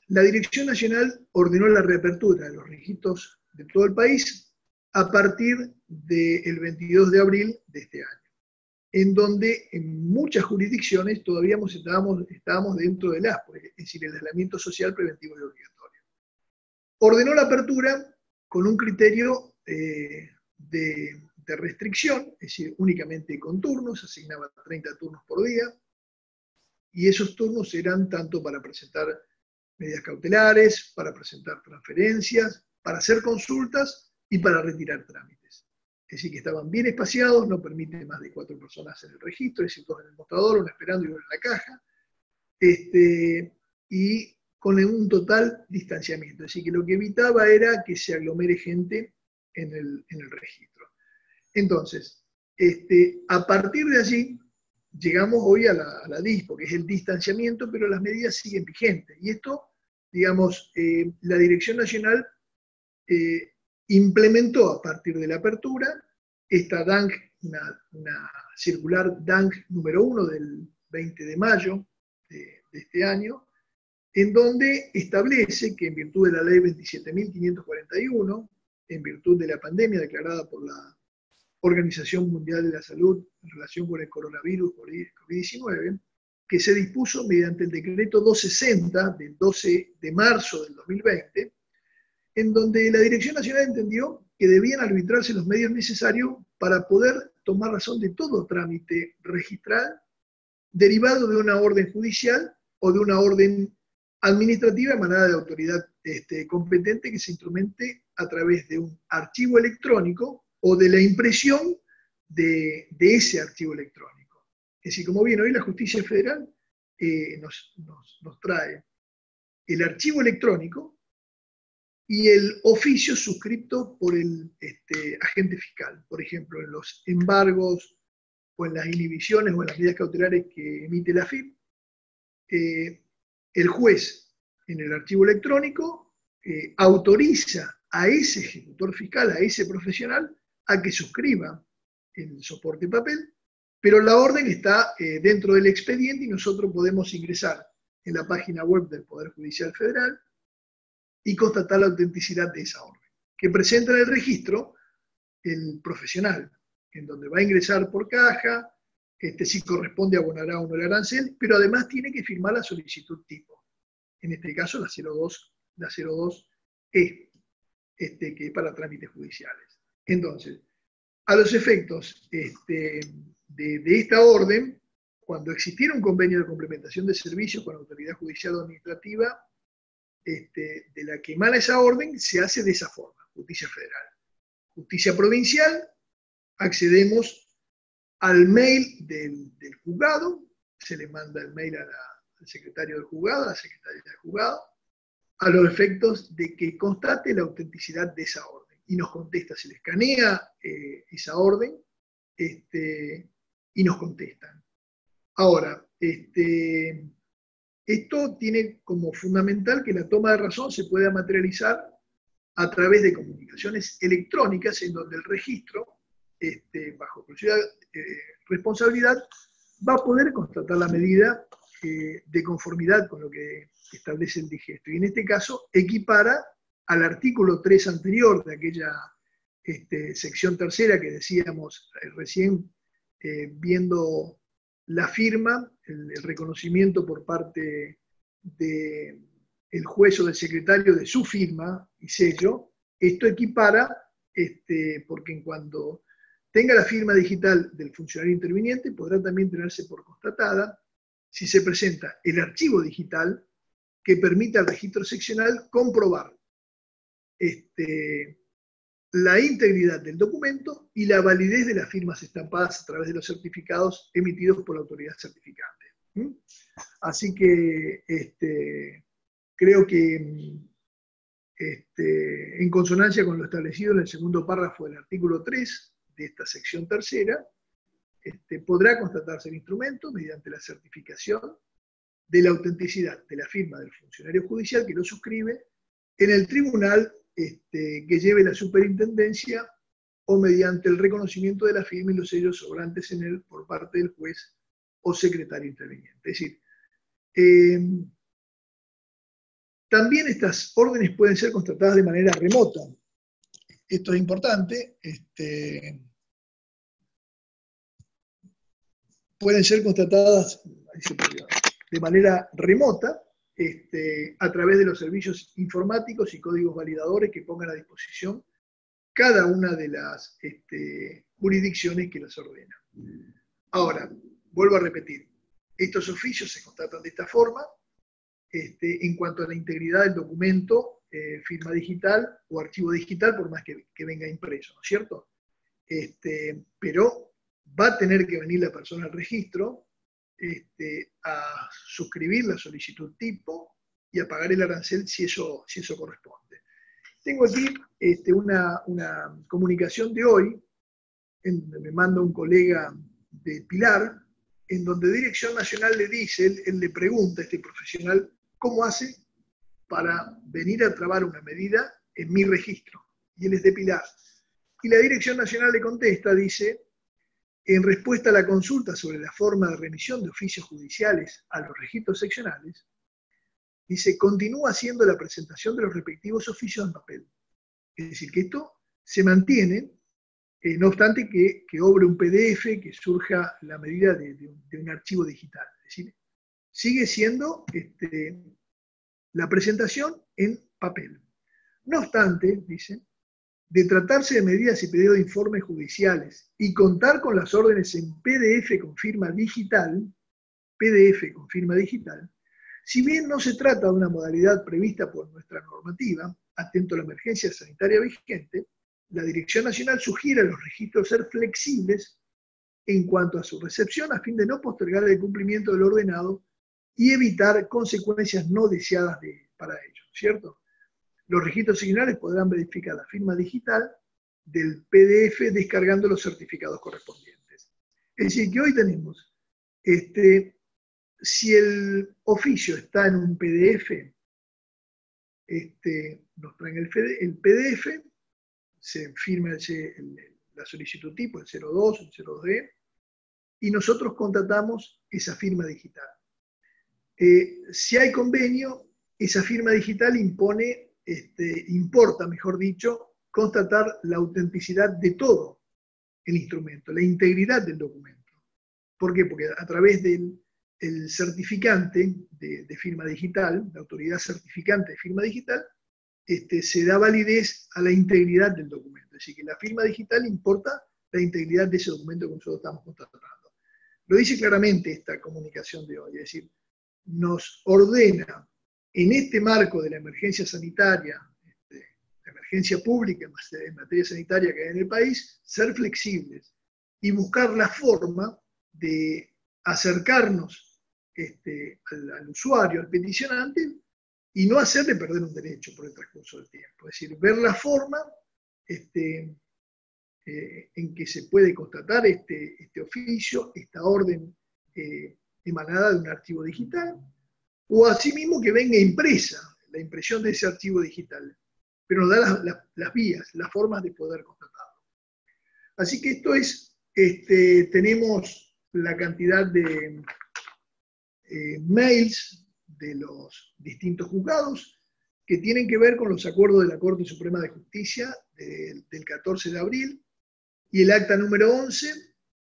La Dirección Nacional ordenó la reapertura de los registros de todo el país a partir del 22 de abril de este año, en donde en muchas jurisdicciones todavía estábamos dentro del ASPO, es decir, el aislamiento social preventivo y obligatorio. Ordenó la apertura con un criterio de restricción, es decir, únicamente con turnos, asignaba 30 turnos por día, y esos turnos eran tanto para presentar medidas cautelares, para presentar transferencias, para hacer consultas y para retirar trámites. Es decir, que estaban bien espaciados, no permite más de 4 personas en el registro, es decir, 2 en el mostrador, uno esperando y uno en la caja, y con un total distanciamiento. Es decir, que lo que evitaba era que se aglomere gente en el registro. Entonces, a partir de allí, llegamos hoy a la DISPO, que es el distanciamiento, pero las medidas siguen vigentes. Y esto, digamos, la Dirección Nacional implementó a partir de la apertura esta DANC, una circular DANC número 1 del 20 de mayo de este año, en donde establece que en virtud de la ley 27.541, en virtud de la pandemia declarada por la Organización Mundial de la Salud en relación con el coronavirus COVID-19, que se dispuso mediante el decreto 260 del 12 de marzo del 2020, en donde la Dirección Nacional entendió que debían arbitrarse los medios necesarios para poder tomar razón de todo trámite registral derivado de una orden judicial o de una orden administrativa emanada de autoridad competente que se instrumente a través de un archivo electrónico o de la impresión de ese archivo electrónico. Es decir, como bien hoy la Justicia Federal nos trae el archivo electrónico y el oficio suscrito por el agente fiscal. Por ejemplo, en los embargos o en las inhibiciones o en las medidas cautelares que emite la AFIP, el juez en el archivo electrónico autoriza a ese ejecutor fiscal, a ese profesional, a que suscriba el soporte papel, pero la orden está dentro del expediente y nosotros podemos ingresar en la página web del Poder Judicial Federal y constatar la autenticidad de esa orden, que presenta en el registro el profesional, en donde va a ingresar por caja, si corresponde abonará o no el arancel, pero además tiene que firmar la solicitud tipo. en este caso la 02E, que es para trámites judiciales. Entonces, a los efectos de esta orden, cuando existiera un convenio de complementación de servicios con la autoridad judicial o administrativa, de la que emana esa orden, se hace de esa forma: justicia federal. Justicia provincial, accedemos al mail del juzgado, se le manda el mail al secretario del juzgado, a la secretaria del juzgado, a los efectos de que constate la autenticidad de esa orden. Y nos contesta, se le escanea esa orden y nos contestan. Ahora, esto tiene como fundamental que la toma de razón se pueda materializar a través de comunicaciones electrónicas, en donde el registro, bajo exclusiva responsabilidad, va a poder constatar la medida de conformidad con lo que establece el digesto. Y en este caso equipara al artículo 3 anterior de aquella sección tercera que decíamos recién, viendo la firma, el reconocimiento por parte del juez o del secretario de su firma y sello. Esto equipara, porque en cuanto tenga la firma digital del funcionario interviniente, podrá también tenerse por constatada si se presenta el archivo digital que permita al registro seccional comprobar la integridad del documento y la validez de las firmas estampadas a través de los certificados emitidos por la autoridad certificante. Así que creo que en consonancia con lo establecido en el segundo párrafo del artículo 3 de esta sección tercera, podrá constatarse el instrumento mediante la certificación de la autenticidad de la firma del funcionario judicial que lo suscribe en el tribunal que lleve la superintendencia, o mediante el reconocimiento de la firma y los sellos sobrantes en él por parte del juez o secretario interviniente. Es decir, también estas órdenes pueden ser constatadas de manera remota. Esto es importante. Pueden ser constatadas de manera remota, a través de los servicios informáticos y códigos validadores que pongan a disposición cada una de las jurisdicciones que las ordenan. Ahora, vuelvo a repetir, estos oficios se constatan de esta forma, en cuanto a la integridad del documento, firma digital o archivo digital, por más que venga impreso, ¿no es cierto? Pero va a tener que venir la persona al registro a suscribir la solicitud tipo y a pagar el arancel si eso corresponde. Tengo aquí una comunicación de hoy, me manda un colega de Pilar, en donde Dirección Nacional le dice, él le pregunta a este profesional cómo hace para venir a trabar una medida en mi registro, y él es de Pilar. Y la Dirección Nacional le contesta, dice: en respuesta a la consulta sobre la forma de remisión de oficios judiciales a los registros seccionales, dice, continúa haciendo la presentación de los respectivos oficios en papel. Es decir, que esto se mantiene, no obstante que obre un PDF, que surja la medida de un archivo digital. Es decir, sigue siendo la presentación en papel. No obstante, dice, de tratarse de medidas y pedidos de informes judiciales y contar con las órdenes en PDF con firma digital, si bien no se trata de una modalidad prevista por nuestra normativa, atento a la emergencia sanitaria vigente, la Dirección Nacional sugiere a los registros ser flexibles en cuanto a su recepción a fin de no postergar el cumplimiento del ordenado y evitar consecuencias no deseadas para ellos, ¿cierto? Los registros seccionales podrán verificar la firma digital del PDF descargando los certificados correspondientes. Es decir, que hoy tenemos, si el oficio está en un PDF, nos traen el PDF, se firma la solicitud tipo, el 02, el 02D, y nosotros contratamos esa firma digital. Si hay convenio, esa firma digital importa, mejor dicho, constatar la autenticidad de todo el instrumento, la integridad del documento. ¿Por qué? Porque a través del el certificante de firma digital, la autoridad certificante de firma digital, se da validez a la integridad del documento. Es decir, que la firma digital importa la integridad de ese documento que nosotros estamos contratando. Lo dice claramente esta comunicación de hoy, es decir, nos ordena en este marco de la emergencia sanitaria, la emergencia pública en materia sanitaria que hay en el país, ser flexibles y buscar la forma de acercarnos al usuario, al peticionante, y no hacerle perder un derecho por el transcurso del tiempo. Es decir, ver la forma en que se puede constatar este oficio, esta orden emanada de un archivo digital, o asimismo que venga impresa, la impresión de ese archivo digital, pero nos da las vías, las formas de poder constatarlo. Así que esto es, tenemos la cantidad de mails de los distintos juzgados que tienen que ver con los acuerdos de la Corte Suprema de Justicia del 14 de abril, y el acta número 11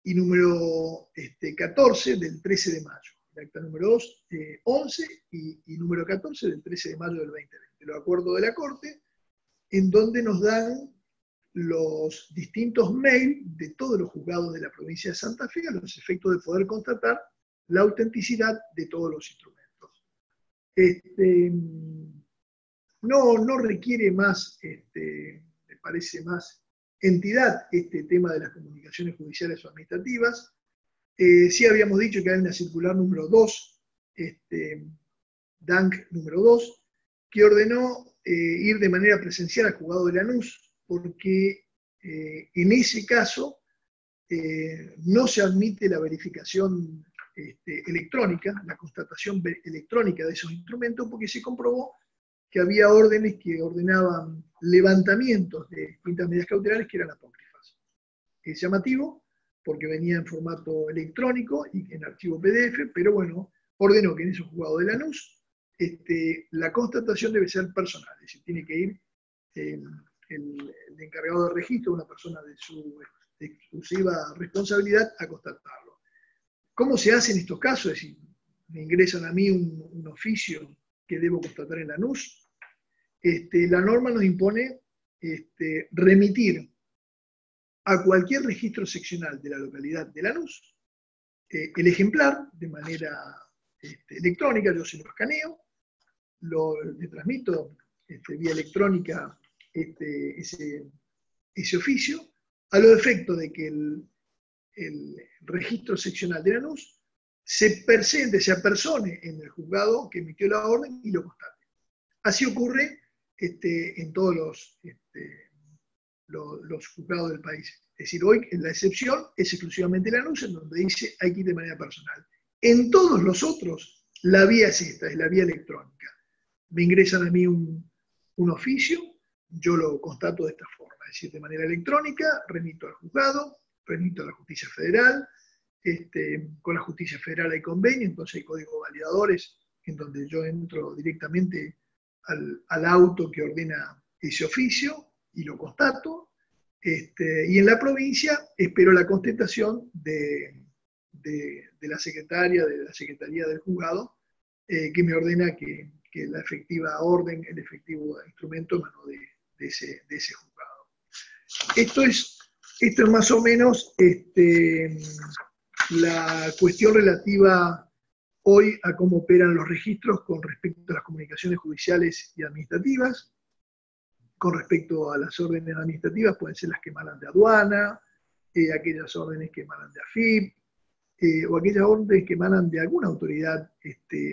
y número 14 del 13 de mayo. El acta número 11 y número 14 del 13 de mayo del 2020. Los acuerdos de la Corte, en donde nos dan los distintos mails de todos los juzgados de la provincia de Santa Fe a los efectos de poder constatar la autenticidad de todos los instrumentos. No requiere más, me parece más entidad este tema de las comunicaciones judiciales o administrativas. Sí habíamos dicho que hay una circular número 2, DANC número 2, que ordenó ir de manera presencial al juzgado de Lanús, porque en ese caso no se admite la verificación electrónica, la constatación electrónica de esos instrumentos, porque se comprobó que había órdenes que ordenaban levantamientos de distintas medidas cautelares que eran apócrifas. Es llamativo porque venía en formato electrónico y en archivo PDF, pero bueno, ordenó que en esos juzgados de Lanús la constatación debe ser personal, es decir, tiene que ir el encargado de registro, una persona de su exclusiva responsabilidad, a constatarlo. ¿Cómo se hace en estos casos? Es decir, me ingresan a mí un oficio que debo constatar en Lanús. La norma nos impone remitir a cualquier registro seccional de la localidad de Lanús el ejemplar de manera electrónica. Yo se lo escaneo, le transmito vía electrónica ese oficio, a los efectos de que el registro seccional de Lanús se apersone en el juzgado que emitió la orden y lo constate. Así ocurre en todos los juzgados del país. Es decir, hoy la excepción es exclusivamente Lanús, en donde dice hay que ir de manera personal. En todos los otros, la vía es esta, es la vía electrónica. Me ingresan a mí un oficio, yo lo constato de esta forma, es decir, de manera electrónica, remito al juzgado, remito a la justicia federal. Con la justicia federal hay convenio, entonces hay códigos validadores en donde yo entro directamente al auto que ordena ese oficio y lo constato, y en la provincia espero la contestación de la secretaria del juzgado, que me ordena que la efectiva orden, el efectivo instrumento emanó de ese juzgado. Esto es más o menos la cuestión relativa hoy a cómo operan los registros con respecto a las comunicaciones judiciales y administrativas. Con respecto a las órdenes administrativas, pueden ser las que emanan de aduana, aquellas órdenes que emanan de AFIP, o aquellas órdenes que emanan de alguna autoridad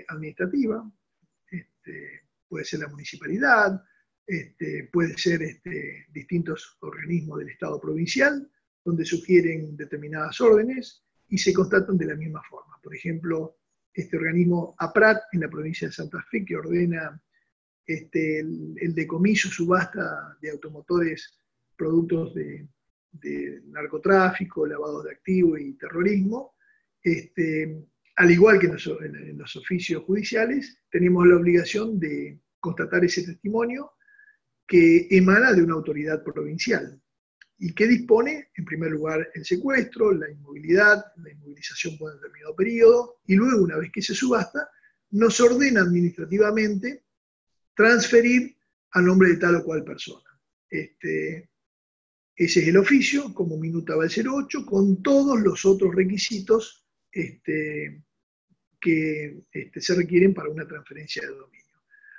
administrativa, puede ser la municipalidad, puede ser distintos organismos del Estado provincial, donde sugieren determinadas órdenes y se constatan de la misma forma. Por ejemplo, este organismo APRAT en la provincia de Santa Fe, que ordena el decomiso, subasta de automotores productos de narcotráfico, lavado de activos y terrorismo. Al igual que en los oficios judiciales, tenemos la obligación de constatar ese testimonio que emana de una autoridad provincial. y que dispone, en primer lugar, el secuestro, la inmovilidad, la inmovilización por un determinado periodo, y luego, una vez que se subasta, nos ordena administrativamente transferir a nombre de tal o cual persona. Ese es el oficio, como minuta va el 08, con todos los otros requisitos que se requieren para una transferencia de dominio.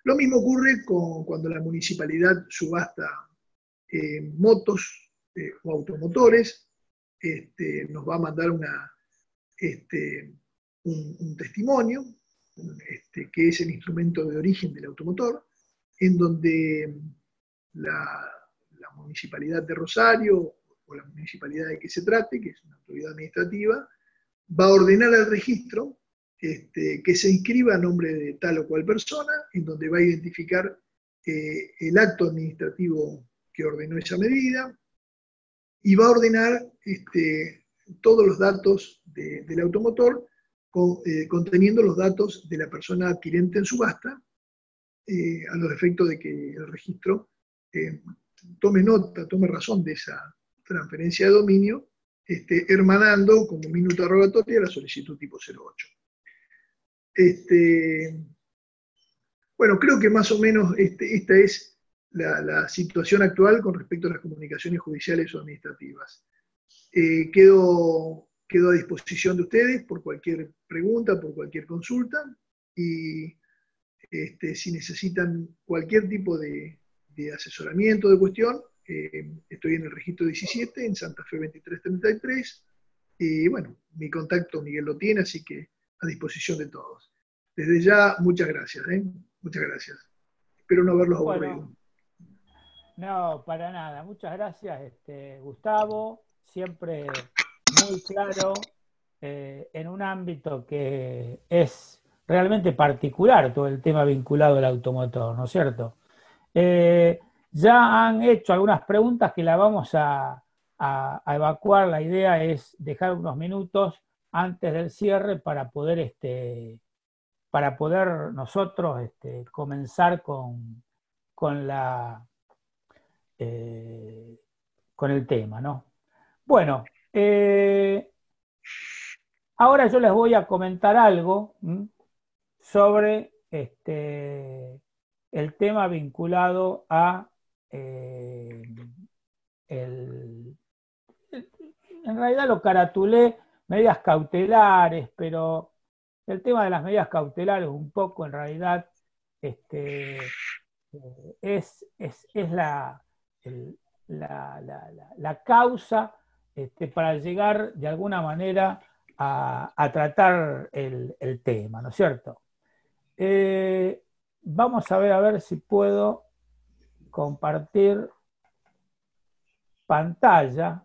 Lo mismo ocurre cuando la municipalidad subasta motos o automotores, nos va a mandar un testimonio, que es el instrumento de origen del automotor, en donde la Municipalidad de Rosario o la municipalidad de que se trate, que es una autoridad administrativa, va a ordenar al registro que se inscriba a nombre de tal o cual persona, en donde va a identificar el acto administrativo que ordenó esa medida, y va a ordenar todos los datos del automotor, conteniendo los datos de la persona adquirente en subasta, a los efectos de que el registro tome nota, tome razón de esa transferencia de dominio, hermanando como minuta rogatoria la solicitud tipo 08. Bueno, creo que más o menos esta es la situación actual con respecto a las comunicaciones judiciales o administrativas. Quedo a disposición de ustedes por cualquier pregunta, por cualquier consulta, y si necesitan cualquier tipo de asesoramiento, de cuestión, estoy en el registro 17, en Santa Fe 2333, y bueno, mi contacto Miguel lo tiene, así que a disposición de todos. Desde ya, muchas gracias, muchas gracias. Espero no haberlos aburrido. No, para nada. Muchas gracias, Gustavo. Siempre muy claro, en un ámbito que es realmente particular, todo el tema vinculado al automotor, ¿no es cierto? Ya han hecho algunas preguntas que las vamos a evacuar. La idea es dejar unos minutos antes del cierre para poder nosotros comenzar con el tema, ¿no? Bueno, ahora yo les voy a comentar algo sobre el tema vinculado a en realidad lo caratulé medidas cautelares, pero el tema de las medidas cautelares un poco en realidad es la causa para llegar de alguna manera a tratar el tema, ¿no es cierto? Vamos a ver si puedo compartir pantalla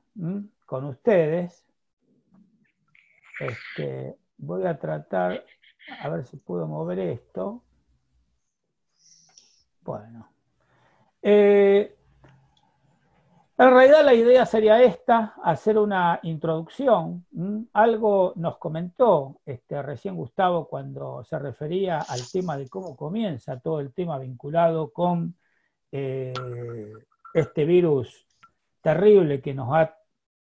con ustedes. Voy a tratar a ver si puedo mover esto. Bueno. En realidad la idea sería esta, hacer una introducción. Algo nos comentó recién Gustavo cuando se refería al tema de cómo comienza todo el tema vinculado con este virus terrible que nos ha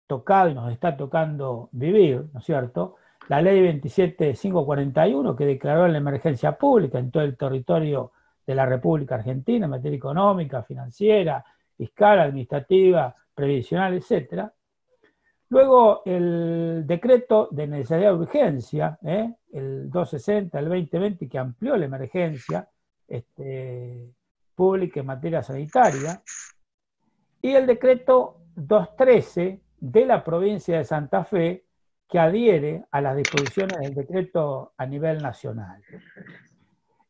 tocado y nos está tocando vivir, ¿no es cierto? La ley 27541 que declaró la emergencia pública en todo el territorio de la República Argentina en materia económica, financiera, fiscal, administrativa, previsional, etc. Luego el decreto de necesidad de urgencia, el 260 del 2020, que amplió la emergencia pública en materia sanitaria, y el decreto 213 de la provincia de Santa Fe, que adhiere a las disposiciones del decreto a nivel nacional.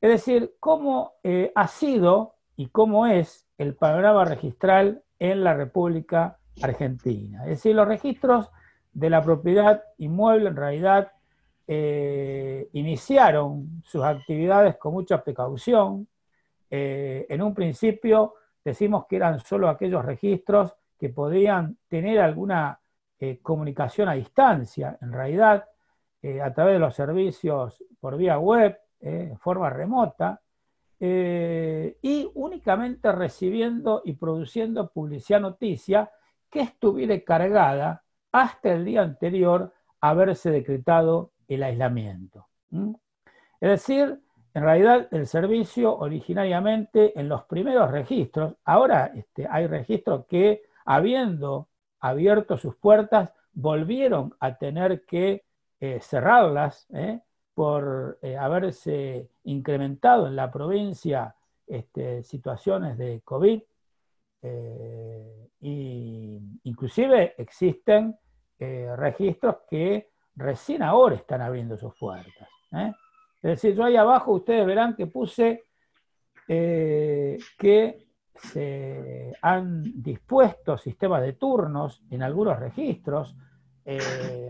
Es decir, cómo ha sido y cómo es el panorama registral en la República Argentina. Es decir, los registros de la propiedad inmueble en realidad iniciaron sus actividades con mucha precaución. En un principio decimos que eran solo aquellos registros que podían tener alguna comunicación a distancia, en realidad, a través de los servicios por vía web, en forma remota, y únicamente recibiendo y produciendo publicidad noticia que estuviera cargada hasta el día anterior a haberse decretado el aislamiento. Es decir, en realidad el servicio originariamente en los primeros registros, ahora hay registros que habiendo abierto sus puertas volvieron a tener que cerrarlas por haberse incrementado en la provincia situaciones de COVID. Y inclusive existen registros que recién ahora están abriendo sus puertas. Es decir, yo ahí abajo ustedes verán que puse que se han dispuesto sistemas de turnos en algunos registros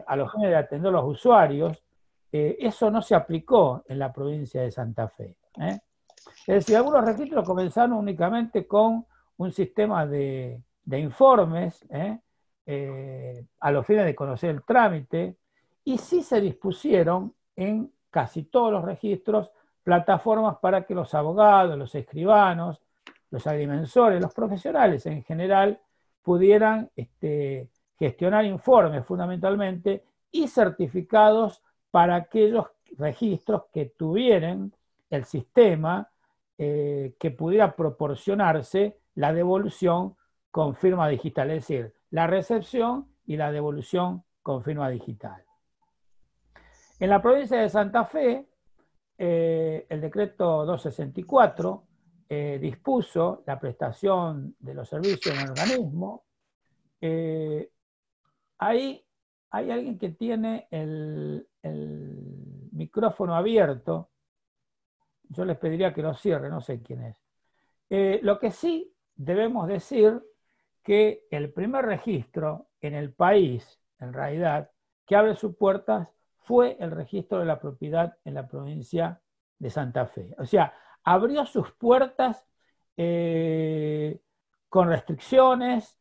a los fines de atender a los usuarios. Eso no se aplicó en la provincia de Santa Fe. Es decir, algunos registros comenzaron únicamente con un sistema de informes a los fines de conocer el trámite, y sí se dispusieron en casi todos los registros plataformas para que los abogados, los escribanos, los agrimensores, los profesionales en general pudieran gestionar informes fundamentalmente y certificados para aquellos registros que tuvieran el sistema que pudiera proporcionarse la devolución con firma digital, es decir, la recepción y la devolución con firma digital. En la provincia de Santa Fe, el decreto 264 dispuso la prestación de los servicios en organismo. Ahí hay alguien que tiene el micrófono abierto. Yo les pediría que lo cierre, no sé quién es. Lo que sí debemos decir que el primer registro en el país, en realidad, que abre sus puertas fue el registro de la propiedad en la provincia de Santa Fe. O sea, abrió sus puertas con restricciones,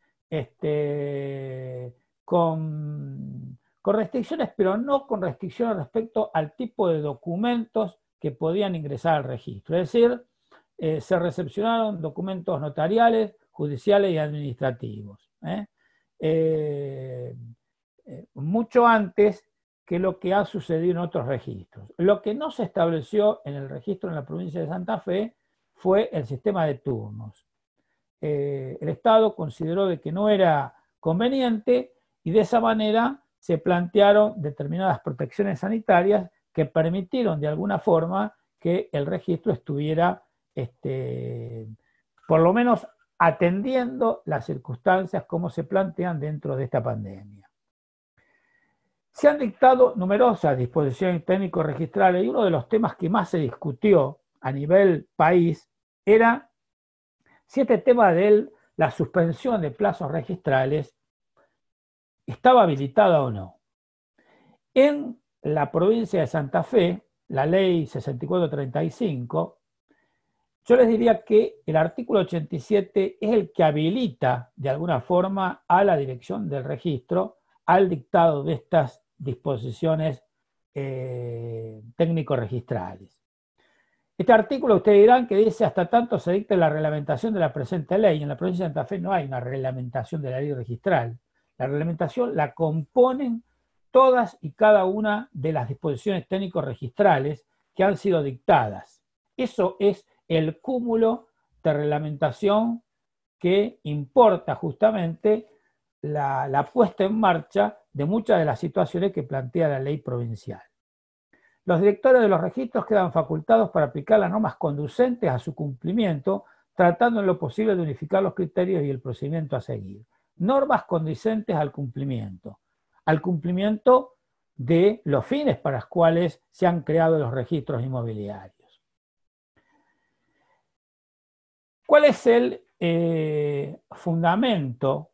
con restricciones, pero no con restricciones respecto al tipo de documentos que podían ingresar al registro. Es decir, se recepcionaron documentos notariales, judiciales y administrativos. Mucho antes que lo que ha sucedido en otros registros. Lo que no se estableció en el registro en la provincia de Santa Fe fue el sistema de turnos. El Estado consideró de que no era conveniente y de esa manera se plantearon determinadas protecciones sanitarias que permitieron de alguna forma que el registro estuviera por lo menos atendiendo las circunstancias como se plantean dentro de esta pandemia. Se han dictado numerosas disposiciones técnico-registrales y uno de los temas que más se discutió a nivel país era si este tema de la suspensión de plazos registrales estaba habilitada o no. En la provincia de Santa Fe, la ley 6435, yo les diría que el artículo 87 es el que habilita de alguna forma a la dirección del registro al dictado de estas disposiciones técnico-registrales. Este artículo ustedes dirán que dice hasta tanto se dicte la reglamentación de la presente ley. En la provincia de Santa Fe no hay una reglamentación de la ley registral. La reglamentación la componen todas y cada una de las disposiciones técnico-registrales que han sido dictadas. Eso es el cúmulo de reglamentación que importa justamente la puesta en marcha de muchas de las situaciones que plantea la ley provincial. Los directores de los registros quedan facultados para aplicar las normas conducentes a su cumplimiento, tratando en lo posible de unificar los criterios y el procedimiento a seguir. Normas conducentes al cumplimiento de los fines para los cuales se han creado los registros inmobiliarios. ¿Cuál es el fundamento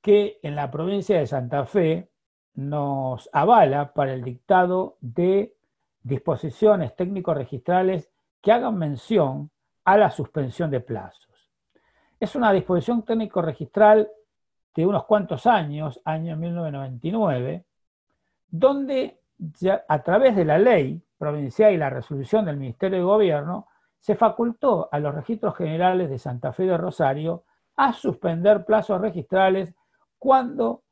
que en la provincia de Santa Fe nos avala para el dictado de disposiciones técnico-registrales que hagan mención a la suspensión de plazos? Es una disposición técnico-registral de unos cuantos años, año 1999, donde ya a través de la ley provincial y la resolución del Ministerio de Gobierno se facultó a los registros generales de Santa Fe y de Rosario a suspender plazos registrales cuando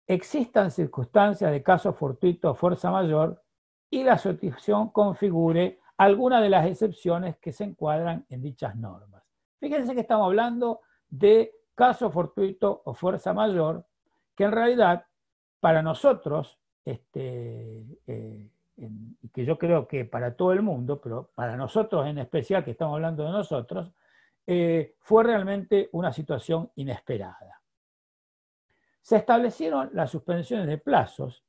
existan circunstancias de caso fortuito o fuerza mayor y la situación configure alguna de las excepciones que se encuadran en dichas normas. Fíjense que estamos hablando de caso fortuito o fuerza mayor, que en realidad para nosotros, y que yo creo que para todo el mundo, pero para nosotros en especial, que estamos hablando de nosotros, fue realmente una situación inesperada. Se establecieron las suspensiones de plazos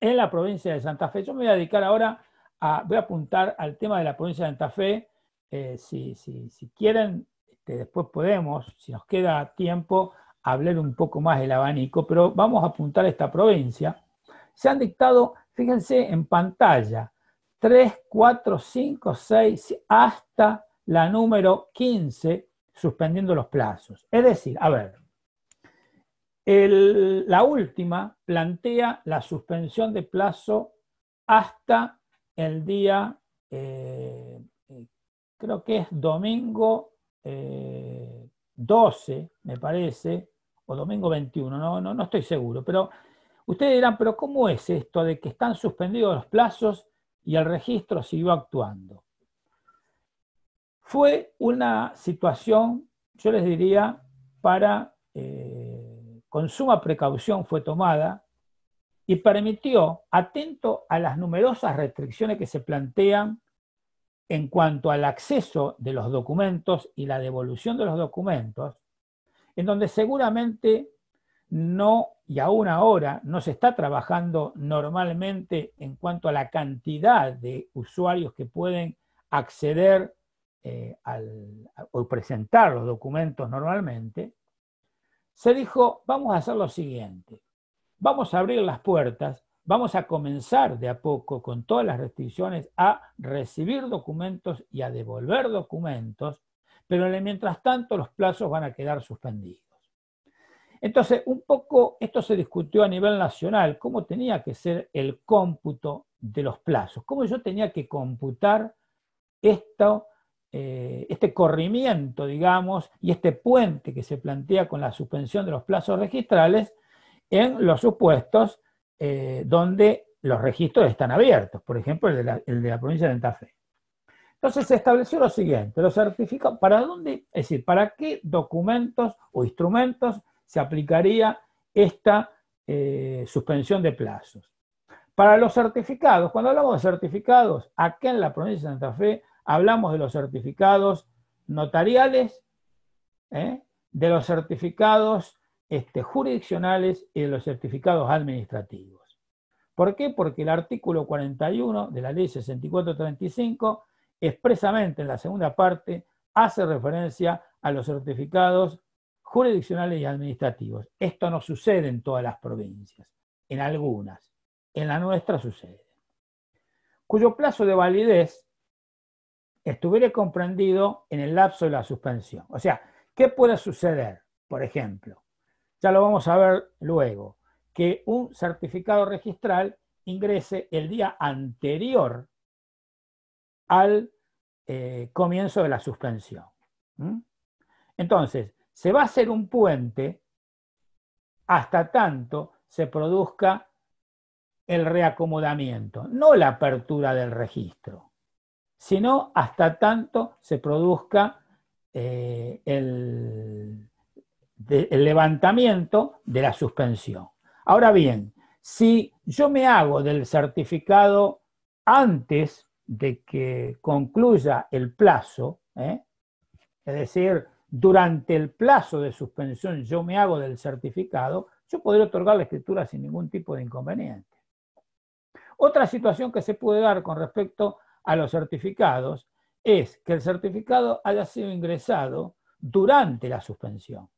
en la provincia de Santa Fe. Yo me voy a dedicar ahora voy a apuntar al tema de la provincia de Santa Fe. Si quieren, después podemos, si nos queda tiempo, hablar un poco más del abanico, pero vamos a apuntar a esta provincia. Se han dictado, fíjense en pantalla, 3, 4, 5, 6, hasta la número 15, suspendiendo los plazos. Es decir, a ver, la última plantea la suspensión de plazo hasta el día, creo que es domingo 12, me parece, o domingo 21, no estoy seguro, pero ustedes dirán, pero ¿cómo es esto de que están suspendidos los plazos y el registro siguió actuando? Fue una situación, yo les diría, con suma precaución fue tomada y permitió, atento a las numerosas restricciones que se plantean en cuanto al acceso de los documentos y la devolución de los documentos, en donde seguramente no, y aún ahora, no se está trabajando normalmente en cuanto a la cantidad de usuarios que pueden acceder o presentar los documentos normalmente, se dijo, vamos a hacer lo siguiente, vamos a abrir las puertas, vamos a comenzar de a poco con todas las restricciones a recibir documentos y a devolver documentos, pero mientras tanto los plazos van a quedar suspendidos. Entonces, un poco esto se discutió a nivel nacional, cómo tenía que ser el cómputo de los plazos, cómo yo tenía que computar este corrimiento, digamos, y este puente que se plantea con la suspensión de los plazos registrales en los supuestos donde los registros están abiertos, por ejemplo, el de la provincia de Santa Fe. Entonces se estableció lo siguiente, los certificados, ¿para dónde? Es decir, ¿para qué documentos o instrumentos se aplicaría esta suspensión de plazos? Para los certificados, cuando hablamos de certificados, acá en la provincia de Santa Fe hablamos de los certificados notariales, de los certificados jurisdiccionales y de los certificados administrativos. ¿Por qué? Porque el artículo 41 de la ley 6435 expresamente en la segunda parte hace referencia a los certificados jurisdiccionales y administrativos. Esto no sucede en todas las provincias, en algunas. En la nuestra sucede. Cuyo plazo de validez estuviera comprendido en el lapso de la suspensión. O sea, ¿qué puede suceder? Por ejemplo, ya lo vamos a ver luego, que un certificado registral ingrese el día anterior al comienzo de la suspensión. Entonces, se va a hacer un puente hasta tanto se produzca el reacomodamiento, no la apertura del registro, sino hasta tanto se produzca el levantamiento de la suspensión. Ahora bien, si yo me hago del certificado antes de que concluya el plazo, es decir, durante el plazo de suspensión yo me hago del certificado, yo podría otorgar la escritura sin ningún tipo de inconveniente. Otra situación que se puede dar con respecto a los certificados es que el certificado haya sido ingresado durante la suspensión.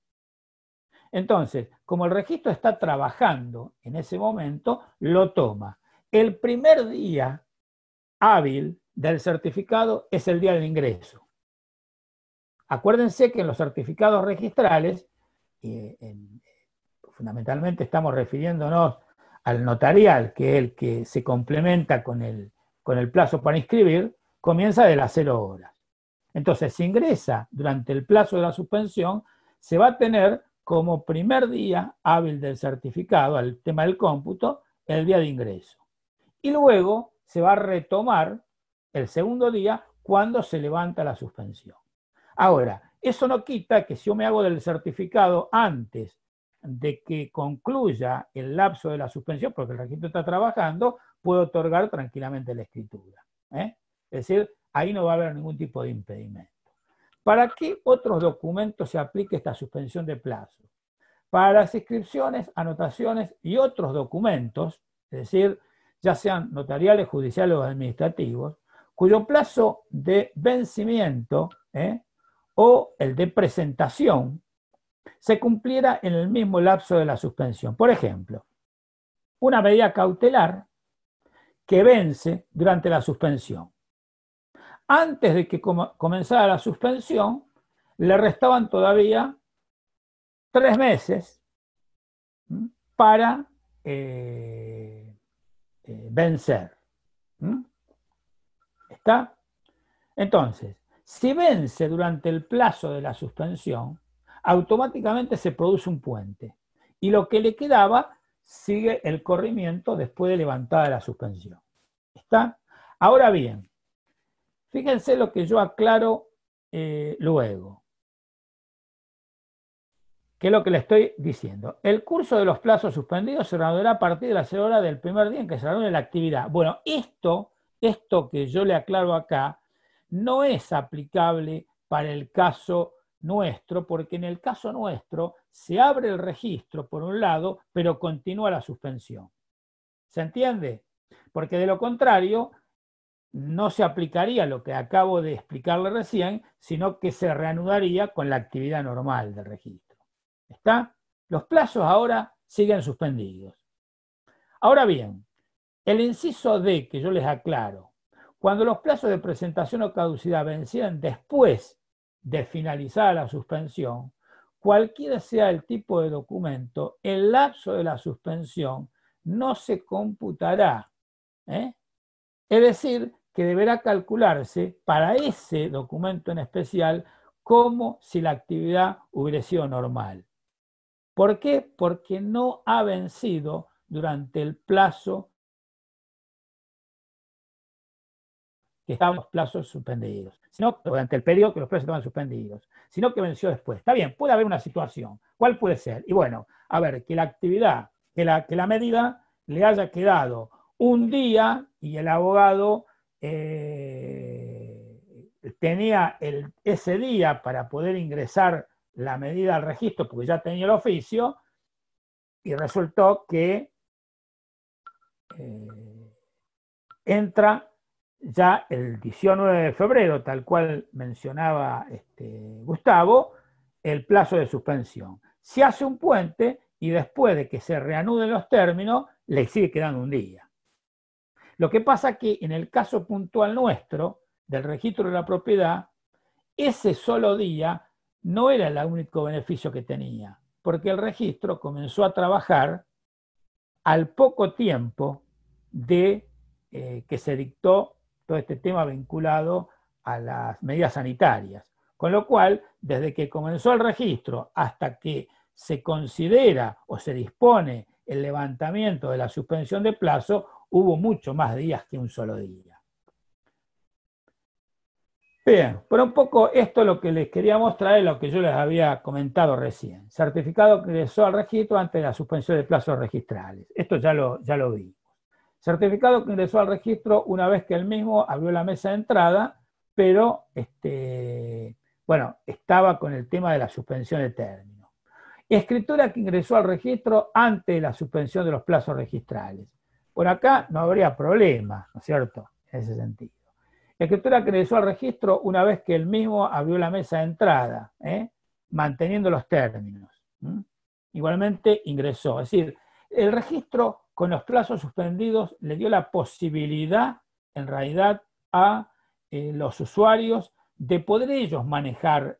Entonces, como el registro está trabajando en ese momento, lo toma. El primer día hábil del certificado es el día del ingreso. Acuérdense que en los certificados registrales, fundamentalmente estamos refiriéndonos al notarial, que es el que se complementa con el plazo para inscribir, comienza de las 0 horas. Entonces, si ingresa durante el plazo de la suspensión, se va a tener como primer día hábil del certificado, al tema del cómputo, el día de ingreso. Y luego se va a retomar el segundo día cuando se levanta la suspensión. Ahora, eso no quita que si yo me hago del certificado antes de que concluya el lapso de la suspensión, porque el registro está trabajando, puedo otorgar tranquilamente la escritura. Es decir, ahí no va a haber ningún tipo de impedimento. ¿Para qué otros documentos se aplica esta suspensión de plazo? Para las inscripciones, anotaciones y otros documentos, es decir, ya sean notariales, judiciales o administrativos, cuyo plazo de vencimiento o el de presentación se cumpliera en el mismo lapso de la suspensión. Por ejemplo, una medida cautelar que vence durante la suspensión. Antes de que comenzara la suspensión, le restaban todavía 3 meses para vencer. ¿Está? Entonces, si vence durante el plazo de la suspensión, automáticamente se produce un puente. Y lo que le quedaba sigue el corrimiento después de levantada la suspensión. ¿Está? Ahora bien, fíjense lo que yo aclaro luego. ¿Qué es lo que le estoy diciendo? El curso de los plazos suspendidos se reanudará a partir de las 0 horas del primer día en que se reanude la actividad. Bueno, esto que yo le aclaro acá no es aplicable para el caso nuestro, porque en el caso nuestro se abre el registro por un lado, pero continúa la suspensión. ¿Se entiende? Porque de lo contrario, no se aplicaría lo que acabo de explicarle recién, sino que se reanudaría con la actividad normal del registro. ¿Está? Los plazos ahora siguen suspendidos. Ahora bien, el inciso D, que yo les aclaro, cuando los plazos de presentación o caducidad vencieran después de finalizar la suspensión, cualquiera sea el tipo de documento, el lapso de la suspensión no se computará. Es decir, que deberá calcularse para ese documento en especial como si la actividad hubiera sido normal. ¿Por qué? Porque no ha vencido durante el plazo que estaban los plazos suspendidos, sino durante el periodo que los plazos estaban suspendidos, sino que venció después. Está bien, puede haber una situación. ¿Cuál puede ser? Y bueno, a ver, que la actividad, que la medida le haya quedado un día y el abogado tenía ese día para poder ingresar la medida al registro porque ya tenía el oficio y resultó que entra ya el 19 de febrero, tal cual mencionaba Gustavo, el plazo de suspensión. Se hace un puente y después de que se reanuden los términos, le sigue quedando un día. Lo que pasa es que en el caso puntual nuestro, del registro de la propiedad, ese solo día no era el único beneficio que tenía, porque el registro comenzó a trabajar al poco tiempo de que se dictó todo este tema vinculado a las medidas sanitarias. Con lo cual, desde que comenzó el registro hasta que se considera o se dispone el levantamiento de la suspensión de plazo, hubo mucho más días que un solo día. Bien, pero un poco esto es lo que les quería mostrar, es lo que yo les había comentado recién. Certificado que ingresó al registro antes de la suspensión de plazos registrales. Esto ya lo vimos. Certificado que ingresó al registro una vez que él mismo abrió la mesa de entrada, pero bueno, estaba con el tema de la suspensión de término. Escritura que ingresó al registro antes de la suspensión de los plazos registrales. Por acá no habría problema, ¿no es cierto? En ese sentido. Escritura que ingresó al registro una vez que él mismo abrió la mesa de entrada, manteniendo los términos. Igualmente ingresó. Es decir, el registro con los plazos suspendidos le dio la posibilidad, en realidad, a los usuarios de poder ellos manejar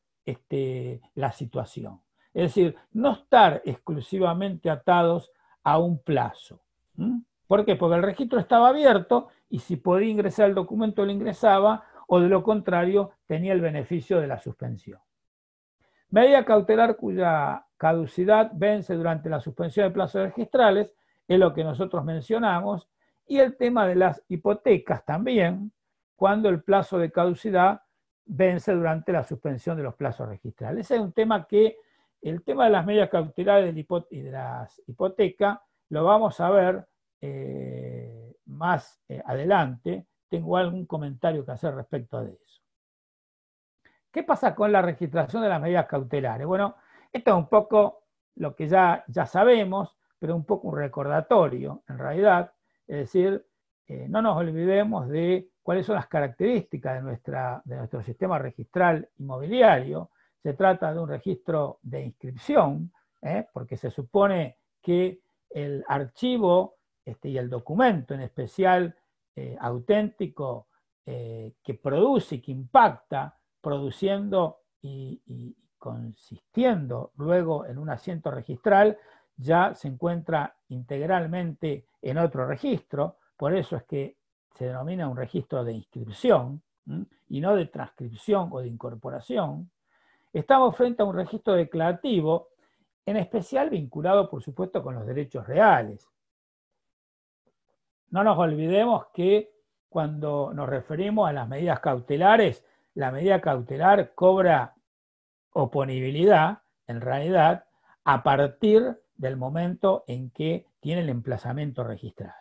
la situación. Es decir, no estar exclusivamente atados a un plazo. ¿Por qué? Porque el registro estaba abierto y si podía ingresar el documento lo ingresaba, o de lo contrario tenía el beneficio de la suspensión. Medida cautelar cuya caducidad vence durante la suspensión de plazos registrales, es lo que nosotros mencionamos, y el tema de las hipotecas también, cuando el plazo de caducidad vence durante la suspensión de los plazos registrales. Ese es un tema que, el tema de las medidas cautelares y de las hipotecas, lo vamos a ver más adelante. Tengo algún comentario que hacer respecto de eso. ¿Qué pasa con la registración de las medidas cautelares? Bueno, esto es un poco lo que ya sabemos, pero un poco un recordatorio, en realidad. Es decir, no nos olvidemos de cuáles son las características de nuestro sistema registral inmobiliario. Se trata de un registro de inscripción, porque se supone que el archivo y el documento en especial auténtico que produce y que impacta, produciendo y consistiendo luego en un asiento registral, ya se encuentra integralmente en otro registro. Por eso es que se denomina un registro de inscripción y no de transcripción o de incorporación. Estamos frente a un registro declarativo, en especial vinculado, por supuesto, con los derechos reales. No nos olvidemos que cuando nos referimos a las medidas cautelares, la medida cautelar cobra oponibilidad, en realidad, a partir del momento en que tiene el emplazamiento registral.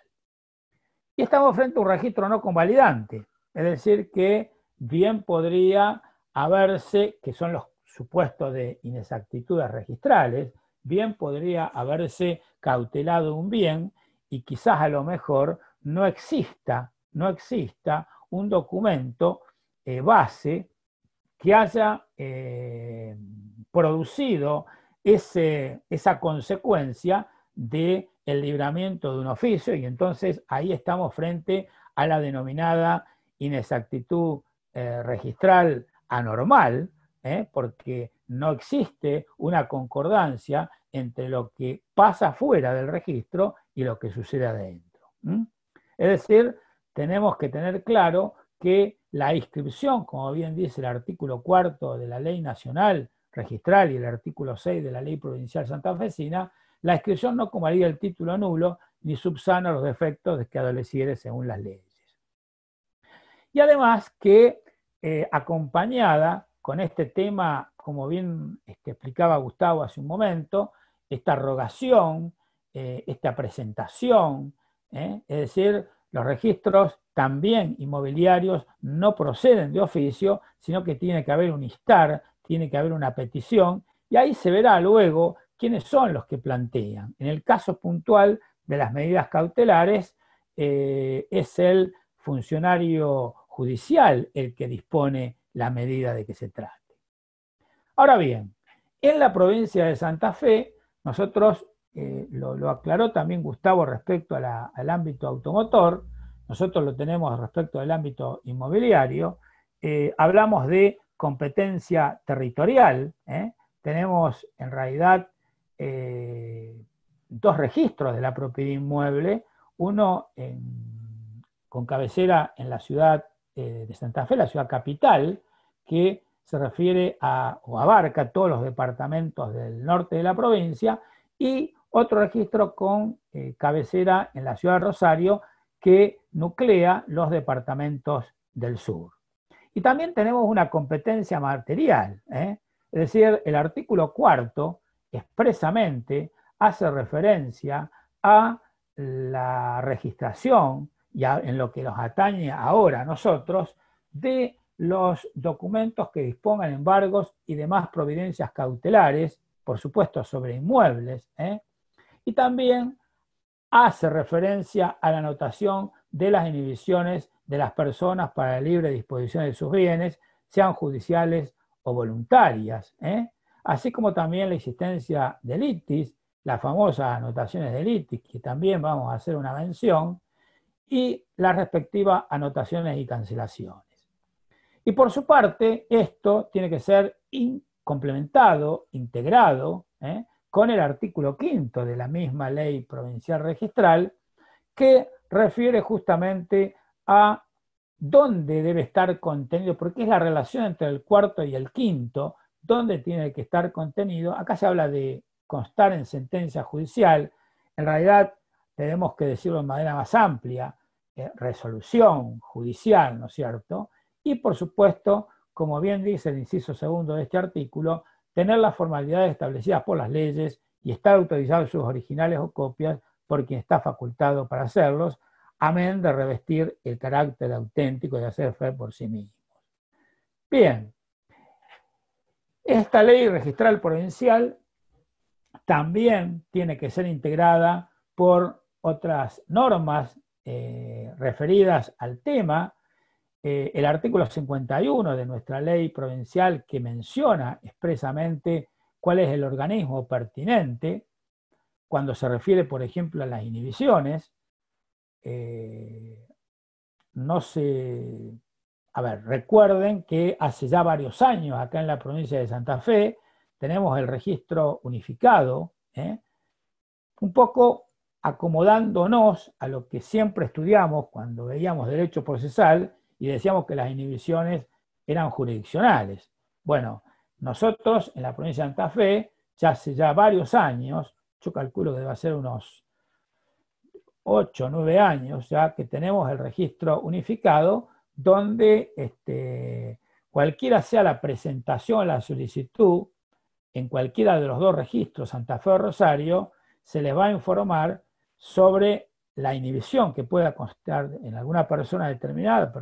Y estamos frente a un registro no convalidante, es decir, que bien podría haberse, que son los supuestos de inexactitudes registrales, bien podría haberse cautelado un bien y quizás a lo mejor no exista un documento base que haya producido esa consecuencia del libramiento de un oficio, y entonces ahí estamos frente a la denominada inexactitud registral anormal, porque no existe una concordancia entre lo que pasa fuera del registro y lo que sucede adentro. Es decir, tenemos que tener claro que la inscripción, como bien dice el artículo 4 de la Ley Nacional Registral y el artículo 6 de la Ley Provincial Santafesina, la inscripción no convalida el título nulo ni subsana los defectos de que adoleciere según las leyes. Y además que acompañada con este tema, como bien explicaba Gustavo hace un momento, esta rogación, esta presentación, es decir, los registros también inmobiliarios no proceden de oficio, sino que tiene que haber un instar, tiene que haber una petición, y ahí se verá luego quiénes son los que plantean. En el caso puntual de las medidas cautelares, es el funcionario judicial el que dispone la medida de que se trate. Ahora bien, en la provincia de Santa Fe, nosotros, lo aclaró también Gustavo respecto al ámbito automotor, nosotros lo tenemos respecto del ámbito inmobiliario, hablamos de competencia territorial, tenemos en realidad dos registros de la propiedad inmueble, uno con cabecera en la ciudad de Santa Fe, la ciudad capital, que se refiere o abarca todos los departamentos del norte de la provincia, y otro registro con cabecera en la ciudad de Rosario, que nuclea los departamentos del sur. Y también tenemos una competencia material, es decir, el artículo 4 expresamente hace referencia a la registración, y en lo que nos atañe ahora a nosotros, de los documentos que dispongan embargos y demás providencias cautelares, por supuesto sobre inmuebles, y también hace referencia a la anotación de las inhibiciones de las personas para la libre disposición de sus bienes, sean judiciales o voluntarias, así como también la existencia de litis, las famosas anotaciones de litis, que también vamos a hacer una mención, y las respectivas anotaciones y cancelaciones. Y por su parte, esto tiene que ser complementado, integrado, con el artículo 5 de la misma ley provincial registral, que refiere justamente a dónde debe estar contenido, porque es la relación entre el cuarto y el quinto, dónde tiene que estar contenido. Acá se habla de constar en sentencia judicial, en realidad tenemos que decirlo de manera más amplia, resolución judicial, ¿no es cierto? Y por supuesto, como bien dice el inciso segundo de este artículo, tener las formalidades establecidas por las leyes y estar autorizado sus originales o copias por quien está facultado para hacerlos, amén de revestir el carácter auténtico de hacer fe por sí mismos. Bien, esta ley registral provincial también tiene que ser integrada por otras normas referidas al tema. El artículo 51 de nuestra ley provincial, que menciona expresamente cuál es el organismo pertinente cuando se refiere, por ejemplo, a las inhibiciones. Recuerden que hace ya varios años acá en la provincia de Santa Fe tenemos el registro unificado, un poco acomodándonos a lo que siempre estudiamos cuando veíamos derecho procesal y decíamos que las inhibiciones eran jurisdiccionales. Bueno, nosotros en la provincia de Santa Fe, ya hace varios años, yo calculo que debe ser unos 8 o 9 años ya que tenemos el registro unificado, donde cualquiera sea la presentación, la solicitud, en cualquiera de los dos registros, Santa Fe o Rosario, se les va a informar sobre la inhibición que pueda constar en alguna persona determinada,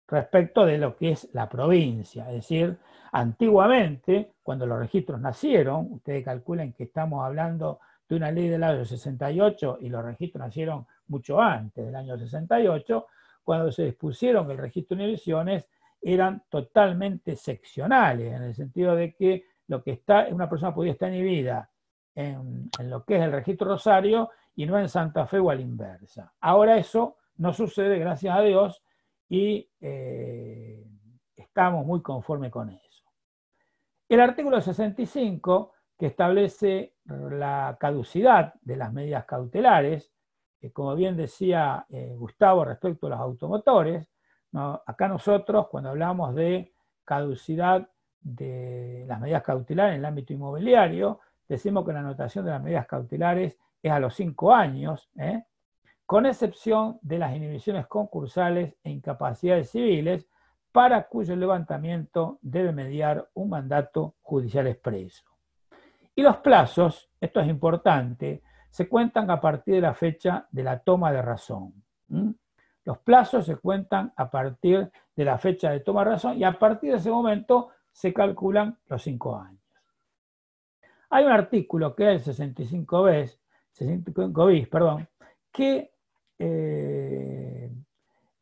respecto de lo que es la provincia. Es decir, antiguamente, cuando los registros nacieron, ustedes calculen que estamos hablando de una ley del año 68 y los registros nacieron mucho antes del año 68, cuando se dispusieron que el registro de inhibiciones eran totalmente seccionales, en el sentido de que una persona podía estar inhibida en lo que es el registro Rosario y no en Santa Fe o a la inversa. Ahora eso no sucede, gracias a Dios, y estamos muy conformes con eso. El artículo 65, que establece la caducidad de las medidas cautelares, como bien decía Gustavo respecto a los automotores, ¿no? Acá nosotros, cuando hablamos de caducidad de las medidas cautelares en el ámbito inmobiliario, decimos que la anotación de las medidas cautelares es a los 5 años, con excepción de las inhibiciones concursales e incapacidades civiles, para cuyo levantamiento debe mediar un mandato judicial expreso. Y los plazos, esto es importante, se cuentan a partir de la fecha de la toma de razón. Los plazos se cuentan a partir de la fecha de toma de razón y a partir de ese momento se calculan los 5 años. Hay un artículo que es el 65 bis, que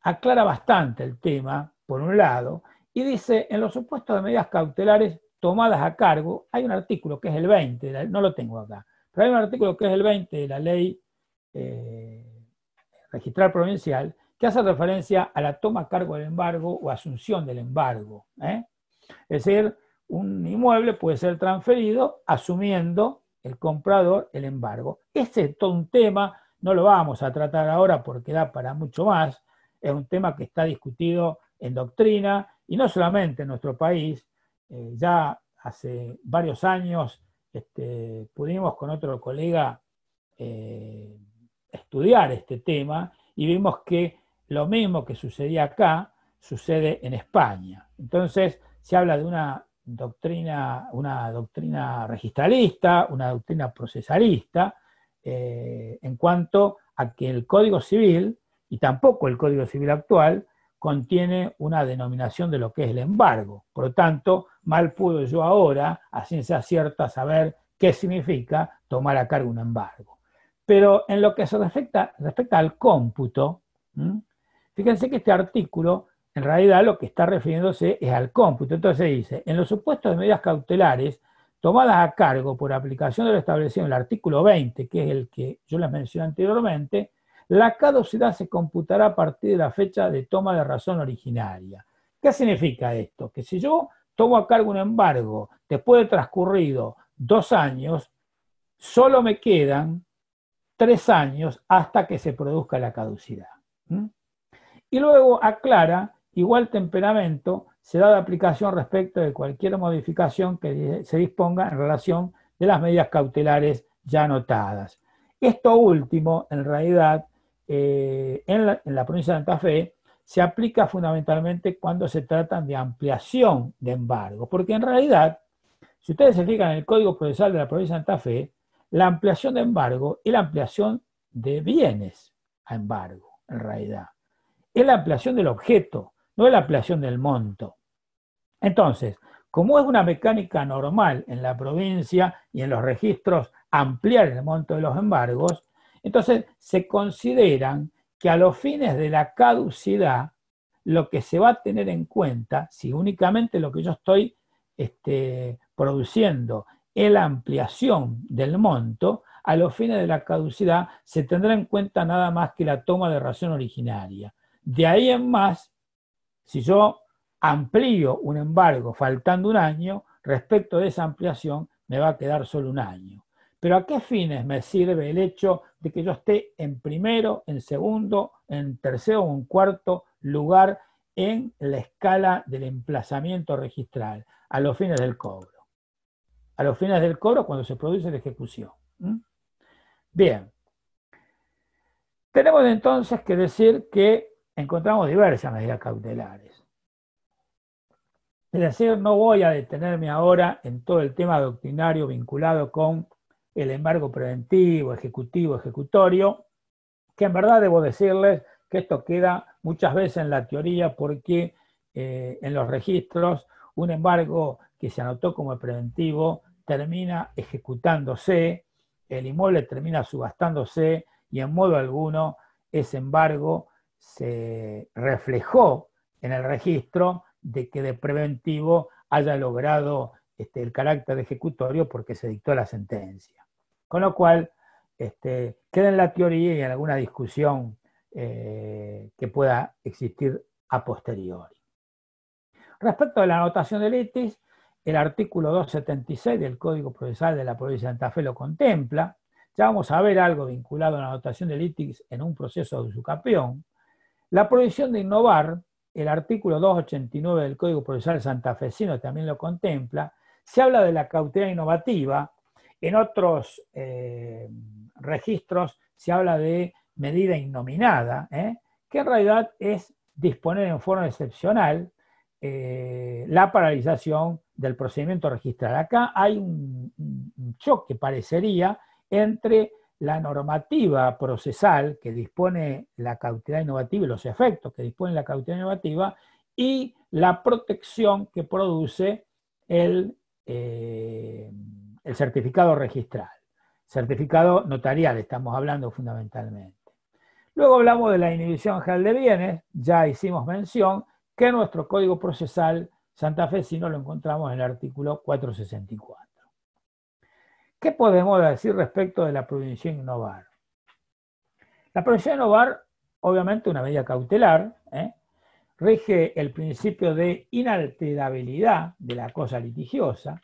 aclara bastante el tema, por un lado, y dice, en los supuestos de medidas cautelares tomadas a cargo, hay un artículo que es el 20, no lo tengo acá, pero hay un artículo que es el 20 de la ley registral provincial, que hace referencia a la toma a cargo del embargo o asunción del embargo. Es decir, un inmueble puede ser transferido asumiendo el comprador el embargo. Este es todo un tema, no lo vamos a tratar ahora porque da para mucho más, es un tema que está discutido en doctrina y no solamente en nuestro país, ya hace varios años pudimos con otro colega estudiar este tema y vimos que lo mismo que sucedía acá sucede en España. Entonces se habla de una doctrina registralista, una doctrina procesalista, en cuanto a que el Código Civil, y tampoco el Código Civil actual, contiene una denominación de lo que es el embargo. Por lo tanto, mal puedo yo ahora, a ciencia cierta, saber qué significa tomar a cargo un embargo. Pero en lo que se respecta al cómputo, fíjense que este artículo, en realidad lo que está refiriéndose es al cómputo. Entonces dice, en los supuestos de medidas cautelares tomadas a cargo por aplicación de lo establecido en el artículo 20, que es el que yo les mencioné anteriormente, la caducidad se computará a partir de la fecha de toma de razón originaria. ¿Qué significa esto? Que si yo tomo a cargo un embargo después de transcurrido 2 años, solo me quedan 3 años hasta que se produzca la caducidad. Y luego aclara igual temperamento se da de aplicación respecto de cualquier modificación que se disponga en relación de las medidas cautelares ya anotadas. Esto último, en realidad, en la provincia de Santa Fe, se aplica fundamentalmente cuando se trata de ampliación de embargo, porque en realidad, si ustedes se fijan en el Código Procesal de la provincia de Santa Fe, la ampliación de embargo es la ampliación de bienes a embargo, en realidad. Es la ampliación del objeto, no es la ampliación del monto. Entonces, como es una mecánica normal en la provincia y en los registros ampliar el monto de los embargos, entonces se consideran que a los fines de la caducidad, lo que se va a tener en cuenta, si únicamente lo que yo estoy produciendo es la ampliación del monto, a los fines de la caducidad se tendrá en cuenta nada más que la toma de razón originaria. De ahí en más, si yo amplío un embargo faltando un año, respecto de esa ampliación me va a quedar solo un año. Pero ¿a qué fines me sirve el hecho de que yo esté en primero, en segundo, en tercero o en cuarto lugar en la escala del emplazamiento registral? A los fines del cobro. A los fines del cobro cuando se produce la ejecución. Bien. Tenemos entonces que decir que encontramos diversas medidas cautelares. Es decir, no voy a detenerme ahora en todo el tema doctrinario vinculado con el embargo preventivo, ejecutivo, ejecutorio, que en verdad debo decirles que esto queda muchas veces en la teoría porque en los registros un embargo que se anotó como preventivo termina ejecutándose, el inmueble termina subastándose y en modo alguno ese embargo se reflejó en el registro de que de preventivo haya logrado el carácter ejecutorio porque se dictó la sentencia. Con lo cual, queda en la teoría y en alguna discusión que pueda existir a posteriori. Respecto a la anotación de litis, el artículo 276 del Código Procesal de la provincia de Santa Fe lo contempla. Ya vamos a ver algo vinculado a la anotación de litis en un proceso de usucapión. La prohibición de innovar, el artículo 289 del Código Procesal santafesino también lo contempla. Se habla de la cautela innovativa. En otros registros se habla de medida innominada, que en realidad es disponer en forma excepcional la paralización del procedimiento registral. Acá hay un choque, parecería, entre la normativa procesal que dispone la cautela innovativa y los efectos que dispone la cautela innovativa y la protección que produce el certificado registral. Certificado notarial estamos hablando fundamentalmente. Luego hablamos de la inhibición general de bienes, ya hicimos mención que en nuestro Código Procesal santafesino lo encontramos en el artículo 464. ¿Qué podemos decir respecto de la prohibición innovar? La prohibición innovar, obviamente una medida cautelar, rige el principio de inalterabilidad de la cosa litigiosa,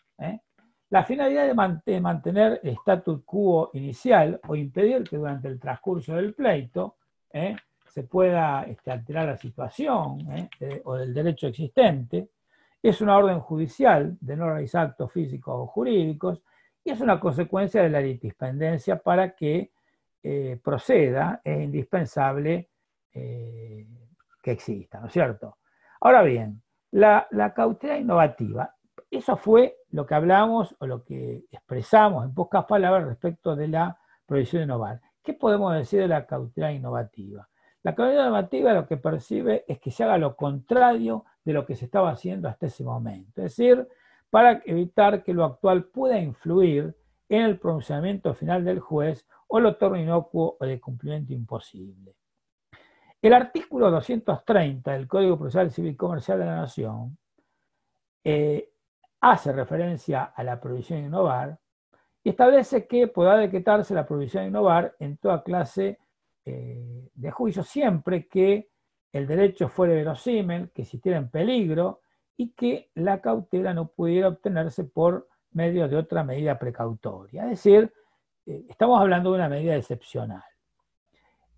la finalidad de mantener el status quo inicial o impedir que durante el transcurso del pleito se pueda alterar la situación o del derecho existente, es una orden judicial de no realizar actos físicos o jurídicos y es una consecuencia de la litispendencia para que proceda, es indispensable que exista, ¿no es cierto? Ahora bien, la cautela innovativa, eso fue lo que hablamos o lo que expresamos en pocas palabras respecto de la prohibición de innovar. ¿Qué podemos decir de la cautela innovativa? La cautela innovativa lo que percibe es que se haga lo contrario de lo que se estaba haciendo hasta ese momento. Es decir, para evitar que lo actual pueda influir en el pronunciamiento final del juez o lo torne inocuo o de cumplimiento imposible. El artículo 230 del Código Procesal Civil y Comercial de la Nación hace referencia a la prohibición de innovar y establece que podrá decretarse la prohibición de innovar en toda clase de juicio siempre que el derecho fuere verosímil, que existiera en peligro y que la cautela no pudiera obtenerse por medio de otra medida precautoria. Es decir, estamos hablando de una medida excepcional.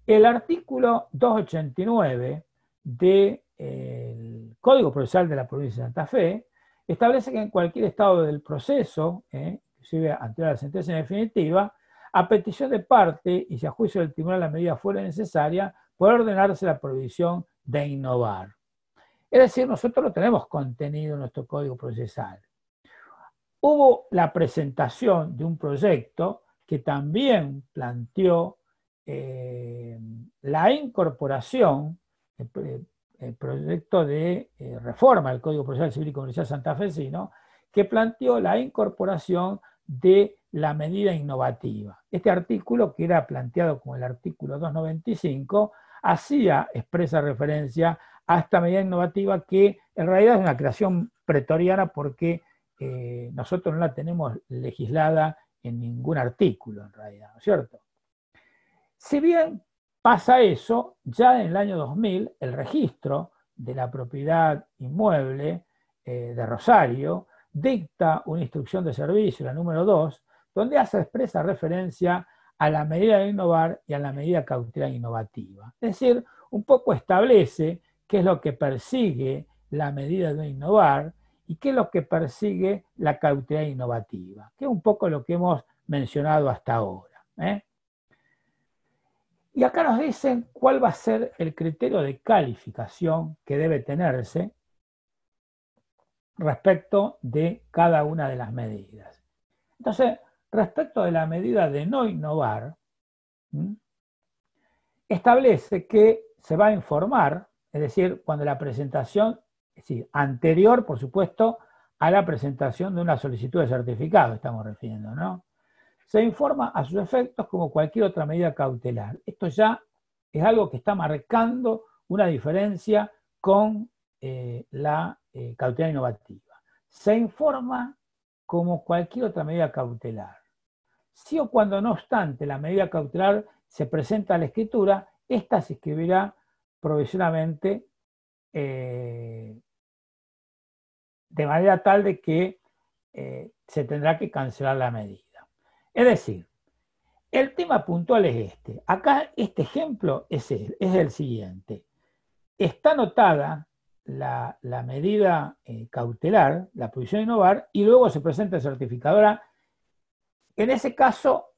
El artículo 289 del Código Procesal de la Provincia de Santa Fe establece que en cualquier estado del proceso, inclusive anterior a la sentencia definitiva, a petición de parte y si a juicio del tribunal la medida fuera necesaria, puede ordenarse la prohibición de innovar. Es decir, nosotros lo tenemos contenido en nuestro Código Procesal. Hubo la presentación de un proyecto que también planteó la incorporación, el proyecto de reforma del Código Procesal Civil y Comercial santafesino, que planteó la incorporación de la medida innovativa. Este artículo, que era planteado como el artículo 295, hacía expresa referencia a esta medida innovativa que en realidad es una creación pretoriana porque nosotros no la tenemos legislada en ningún artículo en realidad, ¿no es cierto? Si bien pasa eso, ya en el año 2000 el registro de la propiedad inmueble de Rosario dicta una instrucción de servicio, la número 2, donde hace expresa referencia a la medida de innovar y a la medida cautelar innovativa. Es decir, un poco establece qué es lo que persigue la medida de innovar y qué es lo que persigue la cautelar innovativa, que es un poco lo que hemos mencionado hasta ahora. Y acá nos dicen cuál va a ser el criterio de calificación que debe tenerse respecto de cada una de las medidas. Entonces, respecto de la medida de no innovar, establece que se va a informar, es decir, cuando la presentación, es decir, anterior, por supuesto, a la presentación de una solicitud de certificado, estamos refiriendo, ¿no? Se informa a sus efectos como cualquier otra medida cautelar. Esto ya es algo que está marcando una diferencia con la cautelar innovativa. Se informa como cualquier otra medida cautelar. Si o cuando, no obstante, la medida cautelar se presenta a la escritura, esta se escribirá provisionalmente de manera tal de que se tendrá que cancelar la medida. Es decir, el tema puntual es este. Acá este ejemplo es el siguiente. Está anotada la medida cautelar, la prohibición de innovar, y luego se presenta el certificador. En ese caso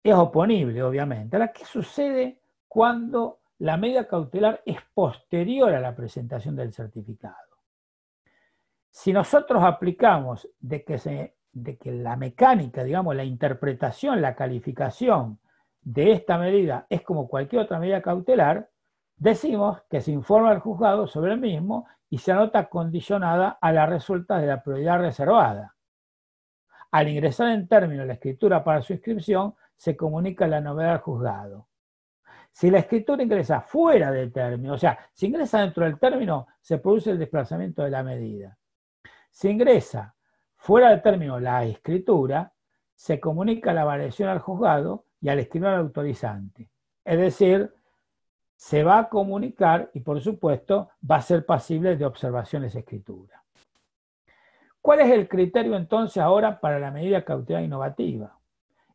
es oponible, obviamente. Ahora, ¿qué sucede cuando la medida cautelar es posterior a la presentación del certificado? Si nosotros aplicamos de que la mecánica, digamos, la interpretación, la calificación de esta medida es como cualquier otra medida cautelar, decimos que se informa al juzgado sobre el mismo y se anota condicionada a las resultas de la prioridad reservada. Al ingresar en término la escritura para su inscripción, se comunica la novedad al juzgado. Si la escritura ingresa fuera del término, o sea, si ingresa dentro del término, se produce el desplazamiento de la medida. Si ingresa fuera del término la escritura, se comunica la variación al juzgado y al escribano autorizante. Es decir, se va a comunicar y, por supuesto, va a ser pasible de observación esa escritura. ¿Cuál es el criterio entonces ahora para la medida cautelar innovativa?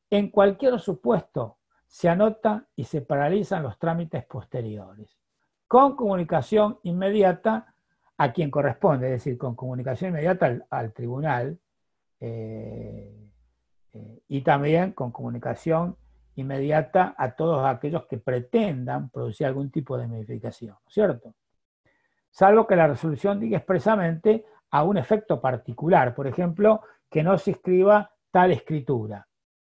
En cualquier supuesto se anota y se paralizan los trámites posteriores, con comunicación inmediata a quien corresponde, es decir, con comunicación inmediata al tribunal y también con comunicación inmediata a todos aquellos que pretendan producir algún tipo de modificación, ¿cierto? Salvo que la resolución diga expresamente a un efecto particular, por ejemplo, que no se escriba tal escritura.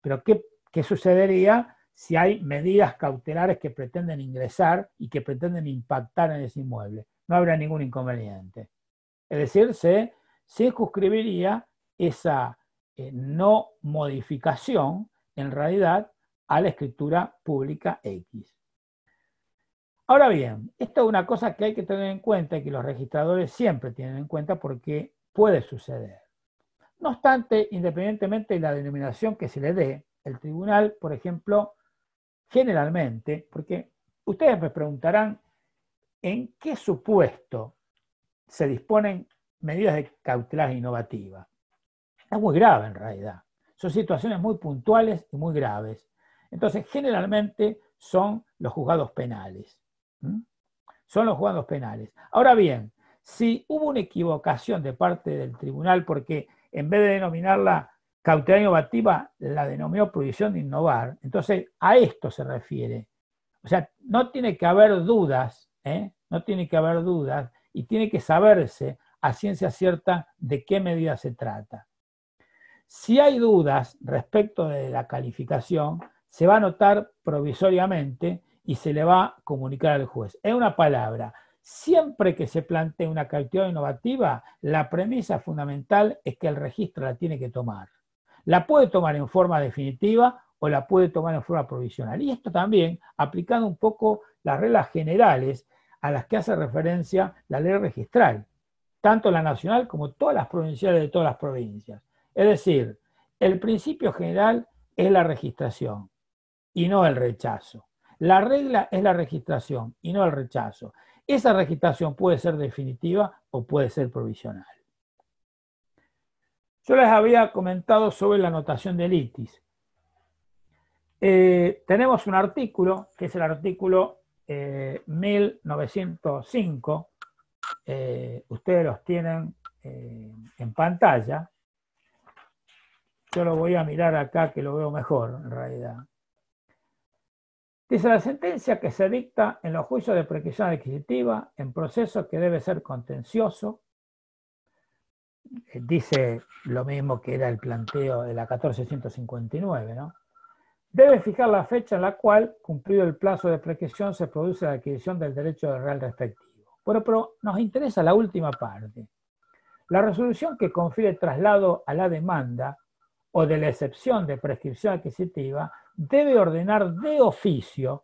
Pero ¿qué sucedería si hay medidas cautelares que pretenden ingresar y que pretenden impactar en ese inmueble? No habrá ningún inconveniente. Es decir, se circunscribiría esa no modificación, en realidad, a la escritura pública X. Ahora bien, esto es una cosa que hay que tener en cuenta y que los registradores siempre tienen en cuenta porque puede suceder. No obstante, independientemente de la denominación que se le dé, el tribunal, por ejemplo, generalmente, porque ustedes me preguntarán en qué supuesto se disponen medidas de cautelar innovativas. Es muy grave en realidad. Son situaciones muy puntuales y muy graves. Entonces, generalmente son los juzgados penales. Son los juzgados penales. Ahora bien, si hubo una equivocación de parte del tribunal, porque en vez de denominarla cautelar innovativa, la denominó prohibición de innovar. Entonces, a esto se refiere. O sea, no tiene que haber dudas, no tiene que haber dudas, y tiene que saberse a ciencia cierta de qué medida se trata. Si hay dudas respecto de la calificación, se va a anotar provisoriamente y se le va a comunicar al juez. En una palabra, siempre que se plantee una cautelar innovativa, la premisa fundamental es que el registro la tiene que tomar. La puede tomar en forma definitiva o la puede tomar en forma provisional. Y esto también aplicando un poco las reglas generales a las que hace referencia la ley registral, tanto la nacional como todas las provinciales de todas las provincias. Es decir, el principio general es la registración y no el rechazo. La regla es la registración y no el rechazo. Esa registración puede ser definitiva o puede ser provisional. Yo les había comentado sobre la anotación de litis. Tenemos un artículo, que es el artículo 1905. Ustedes los tienen en pantalla. Yo lo voy a mirar acá, que lo veo mejor, en realidad. Dice: la sentencia que se dicta en los juicios de prescripción adquisitiva en proceso que debe ser contencioso, dice lo mismo que era el planteo de la 1459, ¿no? Debe fijar la fecha en la cual, cumplido el plazo de prescripción, se produce la adquisición del derecho del real respectivo. Pero nos interesa la última parte. La resolución que confiere traslado a la demanda o de la excepción de prescripción adquisitiva debe ordenar de oficio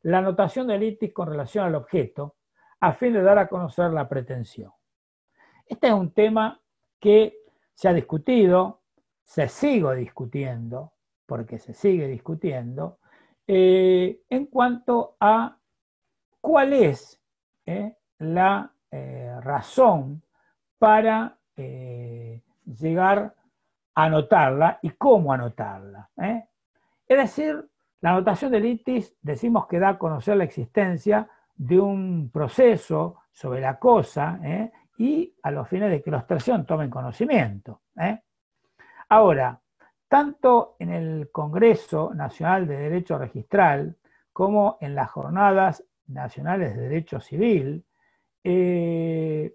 la anotación de litis con relación al objeto a fin de dar a conocer la pretensión. Este es un tema que se ha discutido, se sigue discutiendo, porque se sigue discutiendo, en cuanto a cuál es la razón para llegar a anotarla y cómo anotarla. Es decir, la anotación de litis decimos que da a conocer la existencia de un proceso sobre la cosa y a los fines de que los tercios tomen conocimiento. Ahora, tanto en el Congreso Nacional de Derecho Registral como en las Jornadas Nacionales de Derecho Civil, se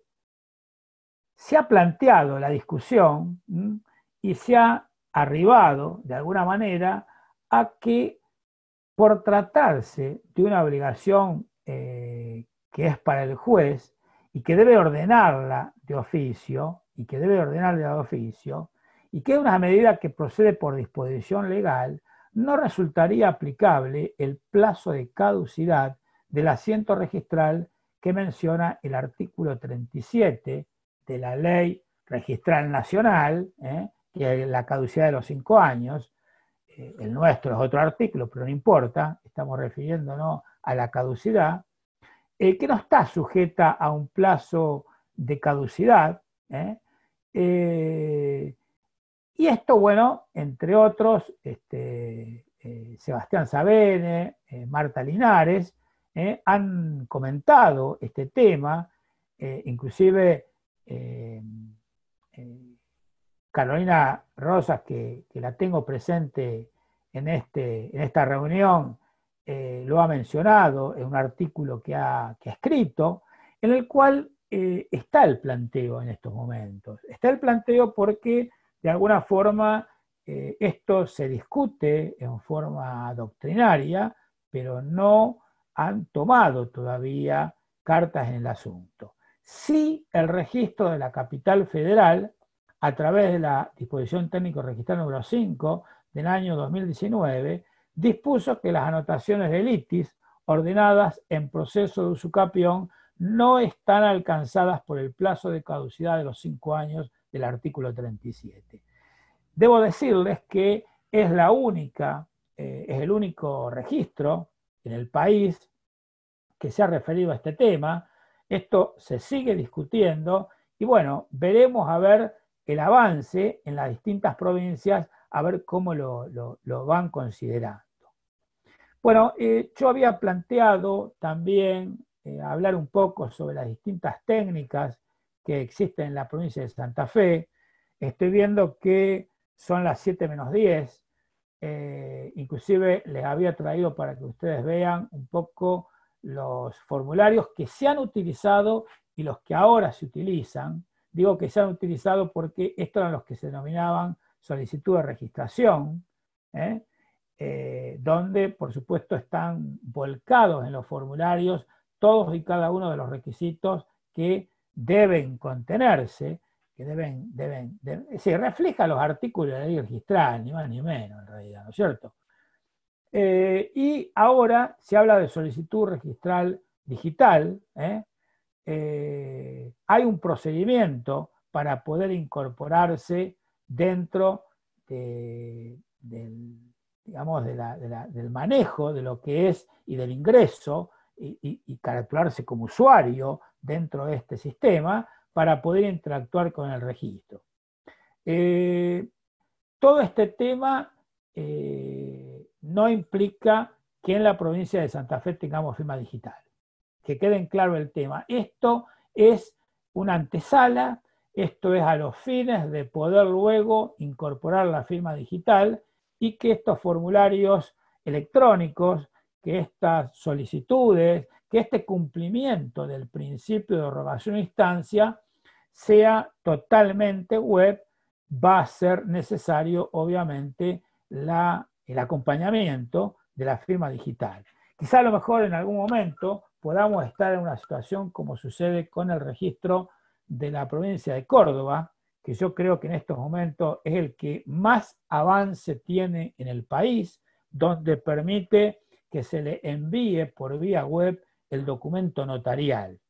ha planteado la discusión y se ha arribado, de alguna manera, a que por tratarse de una obligación que es para el juez y que debe ordenarla de oficio, y que es una medida que procede por disposición legal, no resultaría aplicable el plazo de caducidad del asiento registral que menciona el artículo 37 de la Ley Registral Nacional, que es la caducidad de los 5 años. El nuestro es otro artículo, pero no importa, estamos refiriéndonos a la caducidad, que no está sujeta a un plazo de caducidad. Y esto, bueno, entre otros, Sebastián Sabene, Marta Linares, han comentado este tema, inclusive Carolina Rosas, que la tengo presente en esta reunión, lo ha mencionado en un artículo que ha escrito, en el cual está el planteo en estos momentos. Está el planteo porque, de alguna forma, esto se discute en forma doctrinaria, pero no han tomado todavía cartas en el asunto. Sí, el registro de la Capital Federal, a través de la disposición técnico registral número 5 del año 2019, dispuso que las anotaciones de litis ordenadas en proceso de usucapión no están alcanzadas por el plazo de caducidad de los 5 años del artículo 37. Debo decirles que es el único registro en el país que se ha referido a este tema. Esto se sigue discutiendo y bueno, veremos a ver el avance en las distintas provincias, a ver cómo lo van considerando. Bueno, yo había planteado también hablar un poco sobre las distintas técnicas que existen en la provincia de Santa Fe. Estoy viendo que son las 7 menos 10. Inclusive les había traído para que ustedes vean un poco los formularios que se han utilizado y los que ahora se utilizan. Digo que se han utilizado porque estos eran los que se denominaban solicitud de registración, donde por supuesto están volcados en los formularios todos y cada uno de los requisitos que deben contenerse, que se refleja los artículos de la ley registral, ni más ni menos en realidad, ¿no es cierto? Y ahora se habla de solicitud registral digital. Hay un procedimiento para poder incorporarse dentro del manejo de lo que es y del ingreso y calcularse como usuario dentro de este sistema para poder interactuar con el registro. Todo este tema no implica que en la provincia de Santa Fe tengamos firma digital. Que quede en claro el tema. Esto es una antesala, esto es a los fines de poder luego incorporar la firma digital y que estos formularios electrónicos, que estas solicitudes, que este cumplimiento del principio de derogación a instancia sea totalmente web. Va a ser necesario, obviamente, el acompañamiento de la firma digital. Quizá a lo mejor en algún momento podamos estar en una situación como sucede con el registro de la provincia de Córdoba, que yo creo que en estos momentos es el que más avance tiene en el país, donde permite que se le envíe por vía web el documento notarial.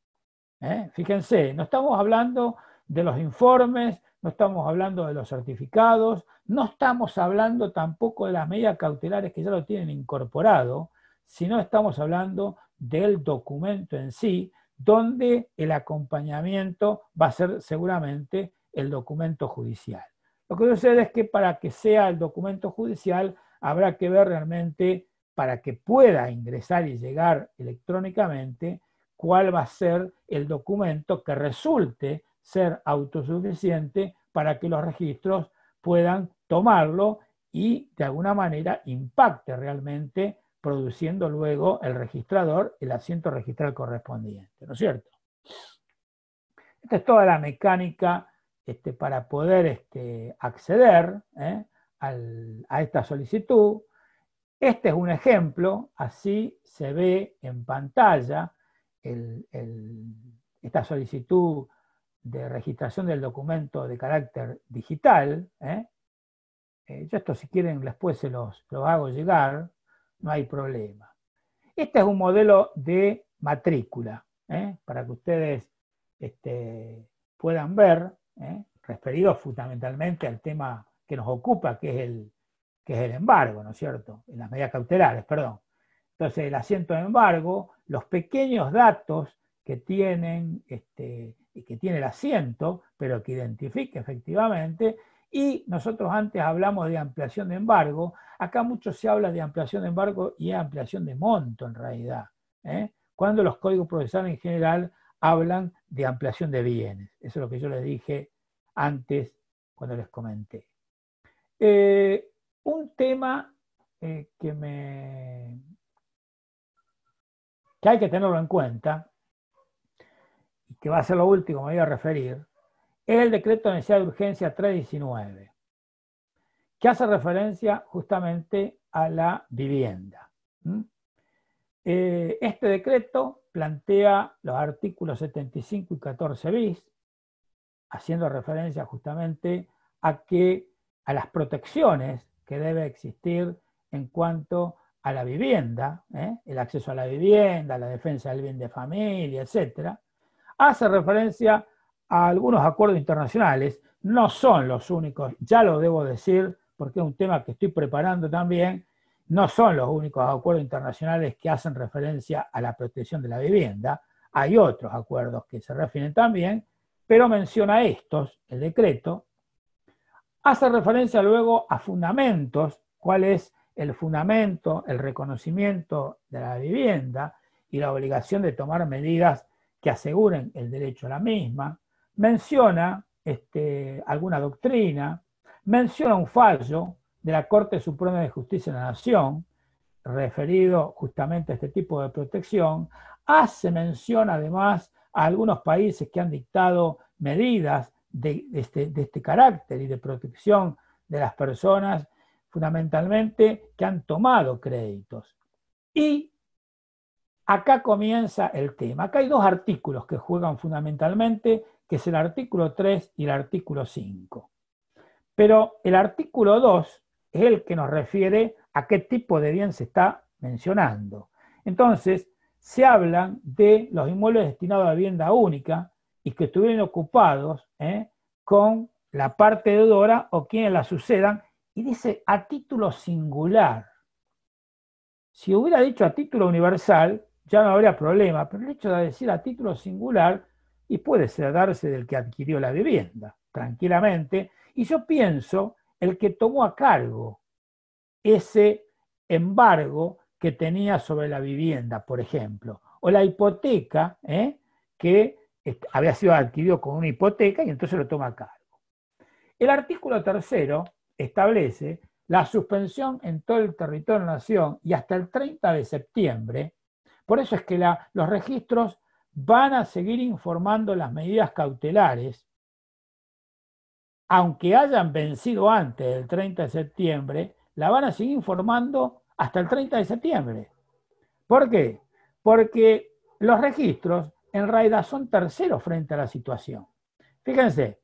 Fíjense, no estamos hablando de los informes, no estamos hablando de los certificados, no estamos hablando tampoco de las medidas cautelares que ya lo tienen incorporado, sino estamos hablando del documento en sí, donde el acompañamiento va a ser seguramente el documento judicial. Lo que sucede es que para que sea el documento judicial habrá que ver realmente, para que pueda ingresar y llegar electrónicamente, cuál va a ser el documento que resulte ser autosuficiente para que los registros puedan tomarlo y de alguna manera impacte realmente, produciendo luego el registrador el asiento registral correspondiente, ¿no es cierto? Esta es toda la mecánica para poder acceder a esta solicitud. Este es un ejemplo, así se ve en pantalla esta solicitud de registración del documento de carácter digital. Yo esto, si quieren, después se los hago llegar, no hay problema. Este es un modelo de matrícula, para que ustedes puedan ver, referido fundamentalmente al tema que nos ocupa, que es el embargo, ¿no es cierto? En las medidas cautelares, perdón. Entonces, el asiento de embargo, los pequeños datos que tienen, que tiene el asiento, pero que identifique efectivamente. Y nosotros antes hablamos de ampliación de embargo. Acá mucho se habla de ampliación de embargo y ampliación de monto en realidad, cuando los códigos procesales en general hablan de ampliación de bienes. Eso es lo que yo les dije antes cuando les comenté. Un tema que hay que tenerlo en cuenta, y que va a ser lo último que me voy a referir, es el decreto de necesidad de urgencia 319, que hace referencia justamente a la vivienda. Este decreto plantea los artículos 75 y 14 bis, haciendo referencia justamente a las protecciones que debe existir en cuanto a la vivienda, el acceso a la vivienda, la defensa del bien de familia, etc. Hace referencia a algunos acuerdos internacionales, no son los únicos, ya lo debo decir, porque es un tema que estoy preparando también, no son los únicos acuerdos internacionales que hacen referencia a la protección de la vivienda, hay otros acuerdos que se refieren también, pero menciona estos, el decreto, hace referencia luego a fundamentos, cuál es el fundamento, el reconocimiento de la vivienda, y la obligación de tomar medidas que aseguren el derecho a la misma, menciona alguna doctrina, menciona un fallo de la Corte Suprema de Justicia de la Nación, referido justamente a este tipo de protección, hace mención además a algunos países que han dictado medidas de este carácter y de protección de las personas, fundamentalmente que han tomado créditos. Y acá comienza el tema. Acá hay dos artículos que juegan fundamentalmente, que es el artículo 3 y el artículo 5. Pero el artículo 2 es el que nos refiere a qué tipo de bien se está mencionando. Entonces, se hablan de los inmuebles destinados a vivienda única y que estuvieran ocupados con la parte deudora o quienes la sucedan, y dice a título singular. Si hubiera dicho a título universal, ya no habría problema, pero el hecho de decir a título singular, y puede darse del que adquirió la vivienda, tranquilamente, y yo pienso el que tomó a cargo ese embargo que tenía sobre la vivienda, por ejemplo, o la hipoteca, que había sido adquirido con una hipoteca y entonces lo toma a cargo. El artículo 3 establece la suspensión en todo el territorio de la Nación y hasta el 30 de septiembre. Por eso es que los registros van a seguir informando las medidas cautelares, aunque hayan vencido antes del 30 de septiembre, la van a seguir informando hasta el 30 de septiembre. ¿Por qué? Porque los registros en realidad son terceros frente a la situación. Fíjense,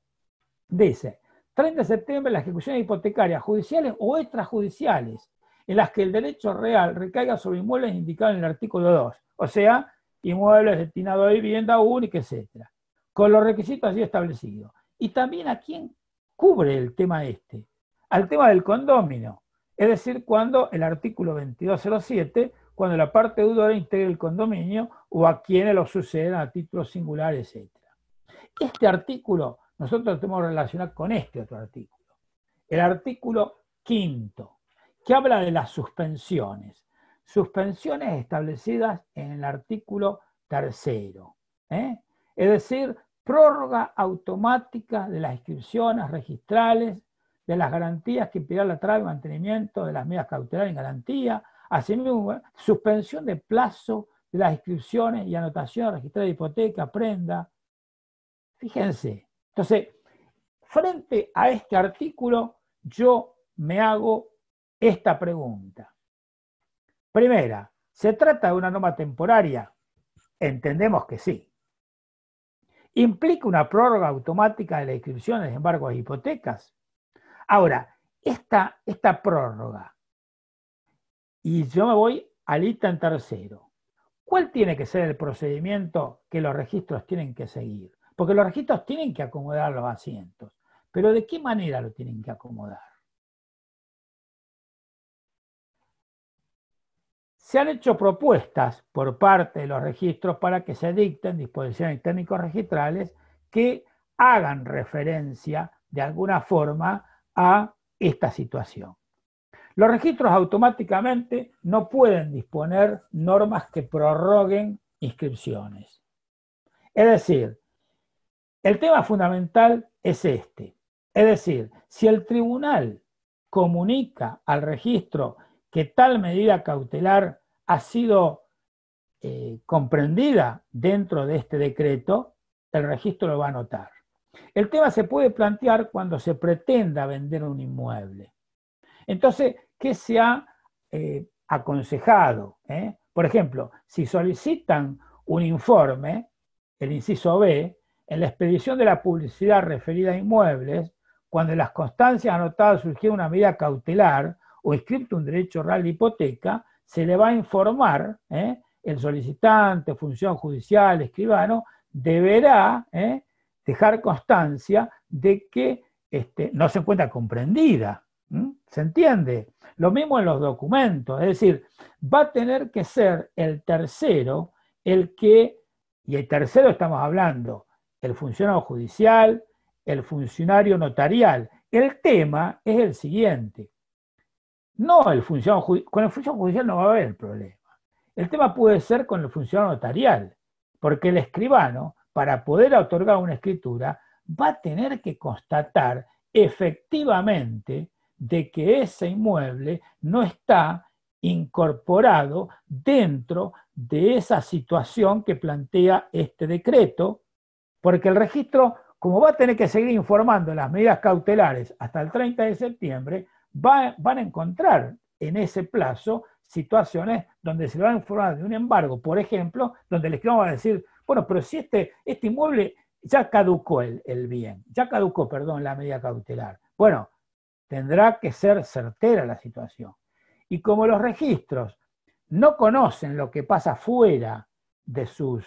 dice, 30 de septiembre las ejecuciones hipotecarias judiciales o extrajudiciales en las que el derecho real recaiga sobre inmuebles indicados en el artículo 2, o sea, inmuebles destinados a vivienda única, etc., con los requisitos así establecidos. Y también a quién cubre el tema al tema del condómino, es decir, cuando el artículo 2207, cuando la parte deudora integre el condominio o a quienes lo sucedan a título singular, etc. Este artículo nosotros lo tenemos que relacionar con este otro artículo, el artículo 5, que habla de las suspensiones establecidas en el artículo 3, es decir, prórroga automática de las inscripciones registrales, de las garantías que impedirá la traba y mantenimiento de las medidas cautelares en garantía, asimismo, suspensión de plazo de las inscripciones y anotación registrada de hipoteca, prenda. Fíjense. Entonces, frente a este artículo, yo me hago esta pregunta. Primera, ¿se trata de una norma temporaria? Entendemos que sí. ¿Implica una prórroga automática de las inscripciones de embargos de hipotecas? Ahora, esta prórroga, y yo me voy al ítem 3, ¿cuál tiene que ser el procedimiento que los registros tienen que seguir? Porque los registros tienen que acomodar los asientos, pero ¿de qué manera lo tienen que acomodar? Se han hecho propuestas por parte de los registros para que se dicten disposiciones técnicos registrales que hagan referencia de alguna forma a esta situación. Los registros automáticamente no pueden disponer normas que prorroguen inscripciones. Es decir, el tema fundamental es este. Es decir, si el tribunal comunica al registro que tal medida cautelar ha sido comprendida dentro de este decreto, el registro lo va a anotar. El tema se puede plantear cuando se pretenda vender un inmueble. Entonces, ¿qué se ha aconsejado? Por ejemplo, si solicitan un informe, el inciso B, en la expedición de la publicidad referida a inmuebles, cuando en las constancias anotadas surgiera una medida cautelar o inscripto un derecho real de hipoteca, se le va a informar, el solicitante, función judicial, escribano, deberá dejar constancia de que no se encuentra comprendida. ¿Se entiende? Lo mismo en los documentos, es decir, va a tener que ser el tercero el que, y el tercero estamos hablando, el funcionario judicial, el funcionario notarial. El tema es el siguiente. No el funcionario judicial, con el funcionario judicial no va a haber problema. El tema puede ser con el funcionario notarial, porque el escribano, para poder otorgar una escritura, va a tener que constatar efectivamente de que ese inmueble no está incorporado dentro de esa situación que plantea este decreto, porque el registro, como va a tener que seguir informando las medidas cautelares hasta el 30 de septiembre, van a encontrar en ese plazo situaciones donde se le va a informar de un embargo, por ejemplo, donde el escribano va a decir, bueno, pero si este inmueble ya caducó el bien, ya caducó, perdón, la medida cautelar. Bueno, tendrá que ser certera la situación. Y como los registros no conocen lo que pasa fuera de sus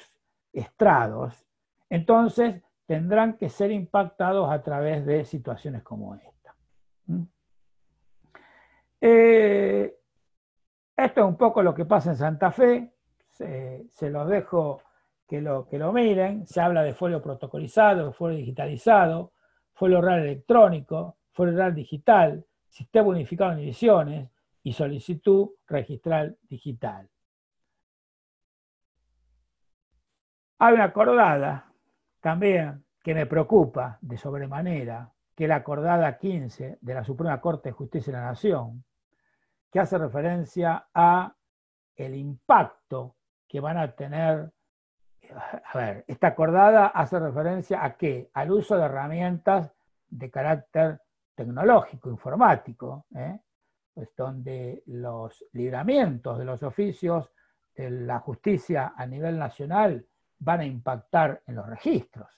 estrados, entonces tendrán que ser impactados a través de situaciones como esta. Esto es un poco lo que pasa en Santa Fe, se los dejo que lo miren. Se habla de folio protocolizado, folio digitalizado, folio oral electrónico, folio oral digital, sistema unificado en ediciones y solicitud registral digital. Hay una acordada también que me preocupa de sobremanera, que es la acordada 15 de la Suprema Corte de Justicia de la Nación, que hace referencia a el impacto que van a tener. A ver, esta acordada hace referencia a qué? Al uso de herramientas de carácter tecnológico, informático, pues donde los libramientos de los oficios de la justicia a nivel nacional van a impactar en los registros.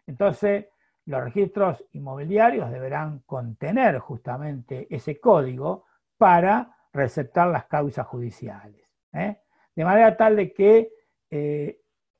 Entonces, los registros inmobiliarios deberán contener justamente ese código para receptar las causas judiciales. De manera tal de que,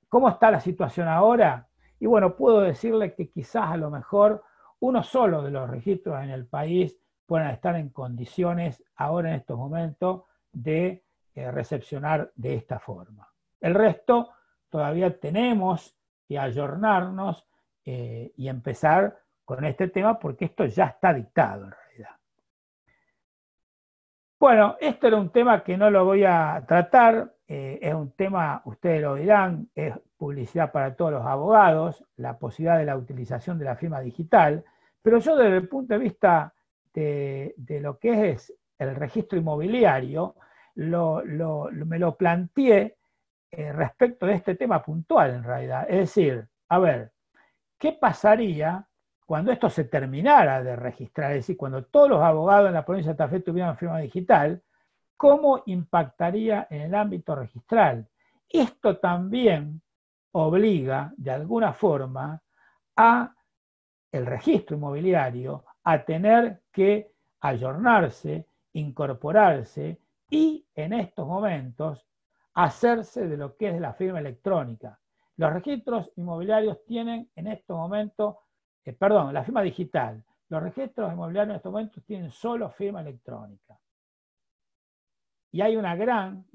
¿cómo está la situación ahora? Y bueno, puedo decirle que quizás a lo mejor uno solo de los registros en el país puedan estar en condiciones ahora en estos momentos de recepcionar de esta forma. El resto todavía tenemos que ayornarnos y empezar con este tema porque esto ya está dictado en realidad. Bueno, esto era un tema que no lo voy a tratar, es un tema, ustedes lo dirán, es publicidad para todos los abogados, la posibilidad de la utilización de la firma digital, pero yo desde el punto de vista de lo que es el registro inmobiliario, me lo planteé respecto de este tema puntual en realidad. Es decir, a ver, ¿qué pasaría cuando esto se terminara de registrar? Es decir, cuando todos los abogados en la provincia de Santa Fe tuvieran firma digital, ¿cómo impactaría en el ámbito registral? Esto también obliga, de alguna forma, a el registro inmobiliario a tener que ayornarse, incorporarse y, en estos momentos, hacerse de lo que es la firma electrónica. Los registros inmobiliarios tienen en estos momentos, la firma digital. Los registros inmobiliarios en estos momentos tienen solo firma electrónica. Y hay una gran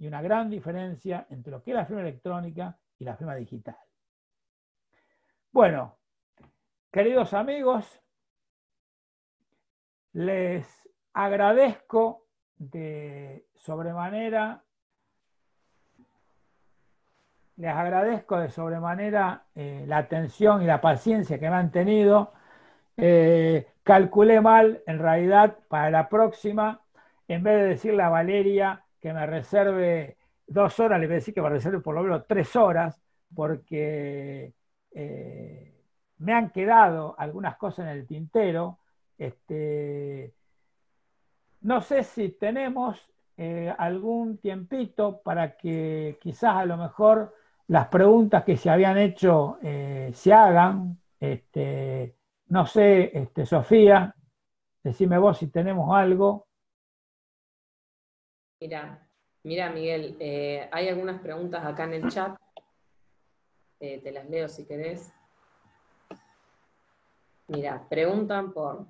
diferencia entre lo que es la firma electrónica y la firma digital. Bueno, queridos amigos, les agradezco de sobremanera la atención y la paciencia que me han tenido. Calculé mal, en realidad, para la próxima, en vez de decirle a Valeria que me reserve 2 horas, le voy a decir que me reserve por lo menos 3 horas, porque me han quedado algunas cosas en el tintero. No sé si tenemos algún tiempito para que quizás a lo mejor las preguntas que se habían hecho se hagan. No sé, Sofía, decime vos si tenemos algo. Mira Miguel, hay algunas preguntas acá en el chat, te las leo si querés. Mira, preguntan por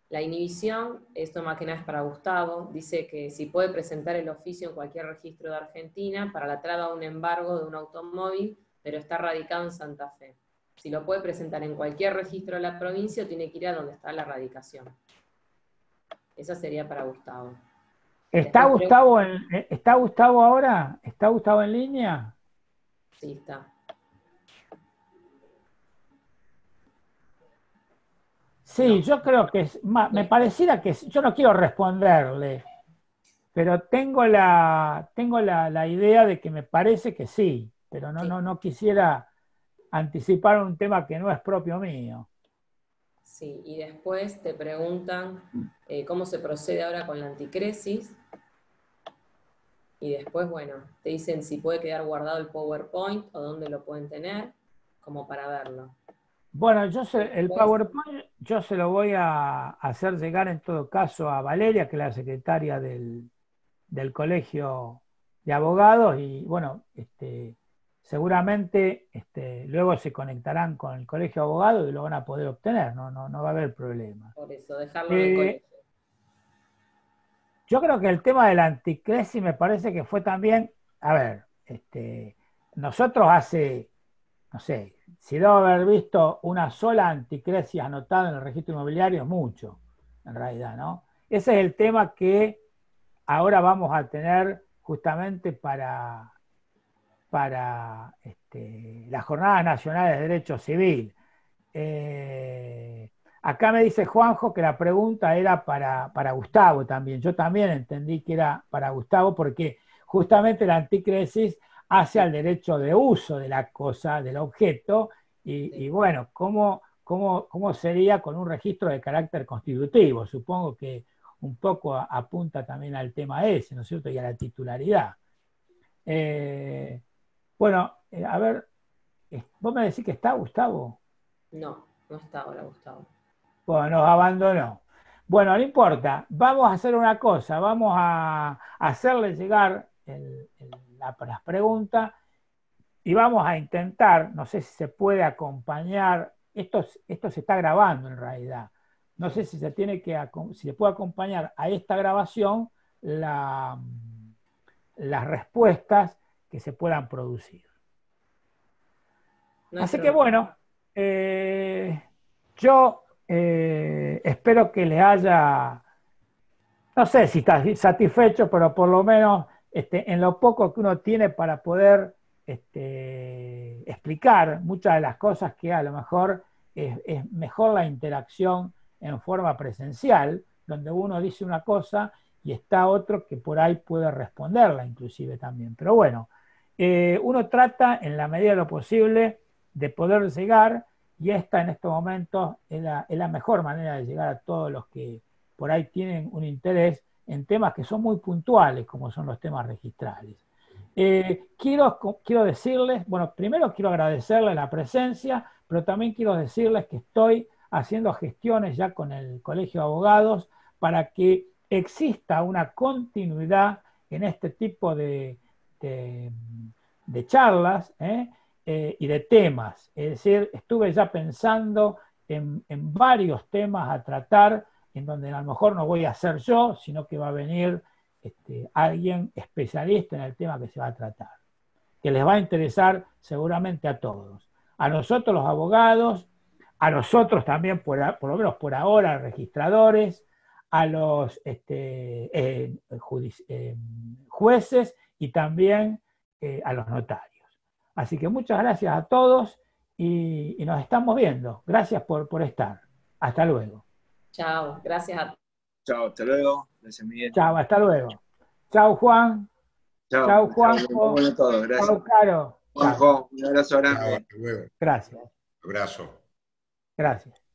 la inhibición, esto más que nada es para Gustavo, dice que si puede presentar el oficio en cualquier registro de Argentina para la traba de un embargo de un automóvil, pero está radicado en Santa Fe. Si lo puede presentar en cualquier registro de la provincia o tiene que ir a donde está la radicación. Esa sería para Gustavo. ¿Está Gustavo, ¿Está Gustavo ahora? ¿Está Gustavo en línea? Sí, está. Sí, yo creo que me pareciera que yo no quiero responderle, pero tengo la idea de que me parece que sí, pero no quisiera anticipar un tema que no es propio mío. Sí, y después te preguntan cómo se procede ahora con la anticresis. Y después, bueno, te dicen si puede quedar guardado el PowerPoint o dónde lo pueden tener, como para verlo. Bueno, el PowerPoint yo se lo voy a hacer llegar en todo caso a Valeria, que es la secretaria del Colegio de Abogados, y bueno, seguramente luego se conectarán con el Colegio de Abogados y lo van a poder obtener, no va a haber problema. Por eso, dejarlo en el colegio. Yo creo que el tema de la anticresis me parece que fue también, a ver, nosotros hace, no sé, si debo haber visto una sola anticresis anotada en el registro inmobiliario, es mucho, en realidad, ¿no? Ese es el tema que ahora vamos a tener justamente para las Jornadas Nacionales de Derecho Civil. Acá me dice Juanjo que la pregunta era para Gustavo también. Yo también entendí que era para Gustavo porque justamente la anticresis hace al derecho de uso de la cosa, del objeto, y bueno, ¿cómo sería con un registro de carácter constitutivo? Supongo que un poco apunta también al tema ese, ¿no es cierto? Y a la titularidad. Bueno, a ver, vos me decís que está Gustavo. No está ahora Gustavo. Bueno, nos abandonó. Bueno, no importa, vamos a hacer una cosa, vamos a hacerle llegar las preguntas y vamos a intentar, no sé si se puede acompañar, esto se está grabando en realidad, no sé si se puede acompañar a esta grabación las respuestas que se puedan producir. Así que bueno, yo espero que les haya, no sé si está satisfecho, pero por lo menos en lo poco que uno tiene para poder explicar muchas de las cosas que a lo mejor es mejor la interacción en forma presencial, donde uno dice una cosa y está otro que por ahí puede responderla inclusive también. Pero bueno, uno trata en la medida de lo posible de poder llegar, y esta en estos momentos es la mejor manera de llegar a todos los que por ahí tienen un interés en temas que son muy puntuales, como son los temas registrales. Quiero decirles, bueno, primero quiero agradecerles la presencia, pero también quiero decirles que estoy haciendo gestiones ya con el Colegio de Abogados para que exista una continuidad en este tipo de charlas, y de temas. Es decir, estuve ya pensando en varios temas a tratar, en donde a lo mejor no voy a ser yo, sino que va a venir alguien especialista en el tema que se va a tratar, que les va a interesar seguramente a todos. A nosotros los abogados, a nosotros también, por lo menos por ahora, registradores, a los jueces y también a los notarios. Así que muchas gracias a todos y nos estamos viendo. Gracias por estar. Hasta luego. Chao, gracias a todos. Chao, hasta luego. Gracias, Miguel. Chao, hasta luego. Chao, Juan. Chao, Juanjo. Bueno, todo, gracias. Chao, Caro. Juanjo, un abrazo grande. Hasta luego. Gracias. Abrazo. Gracias.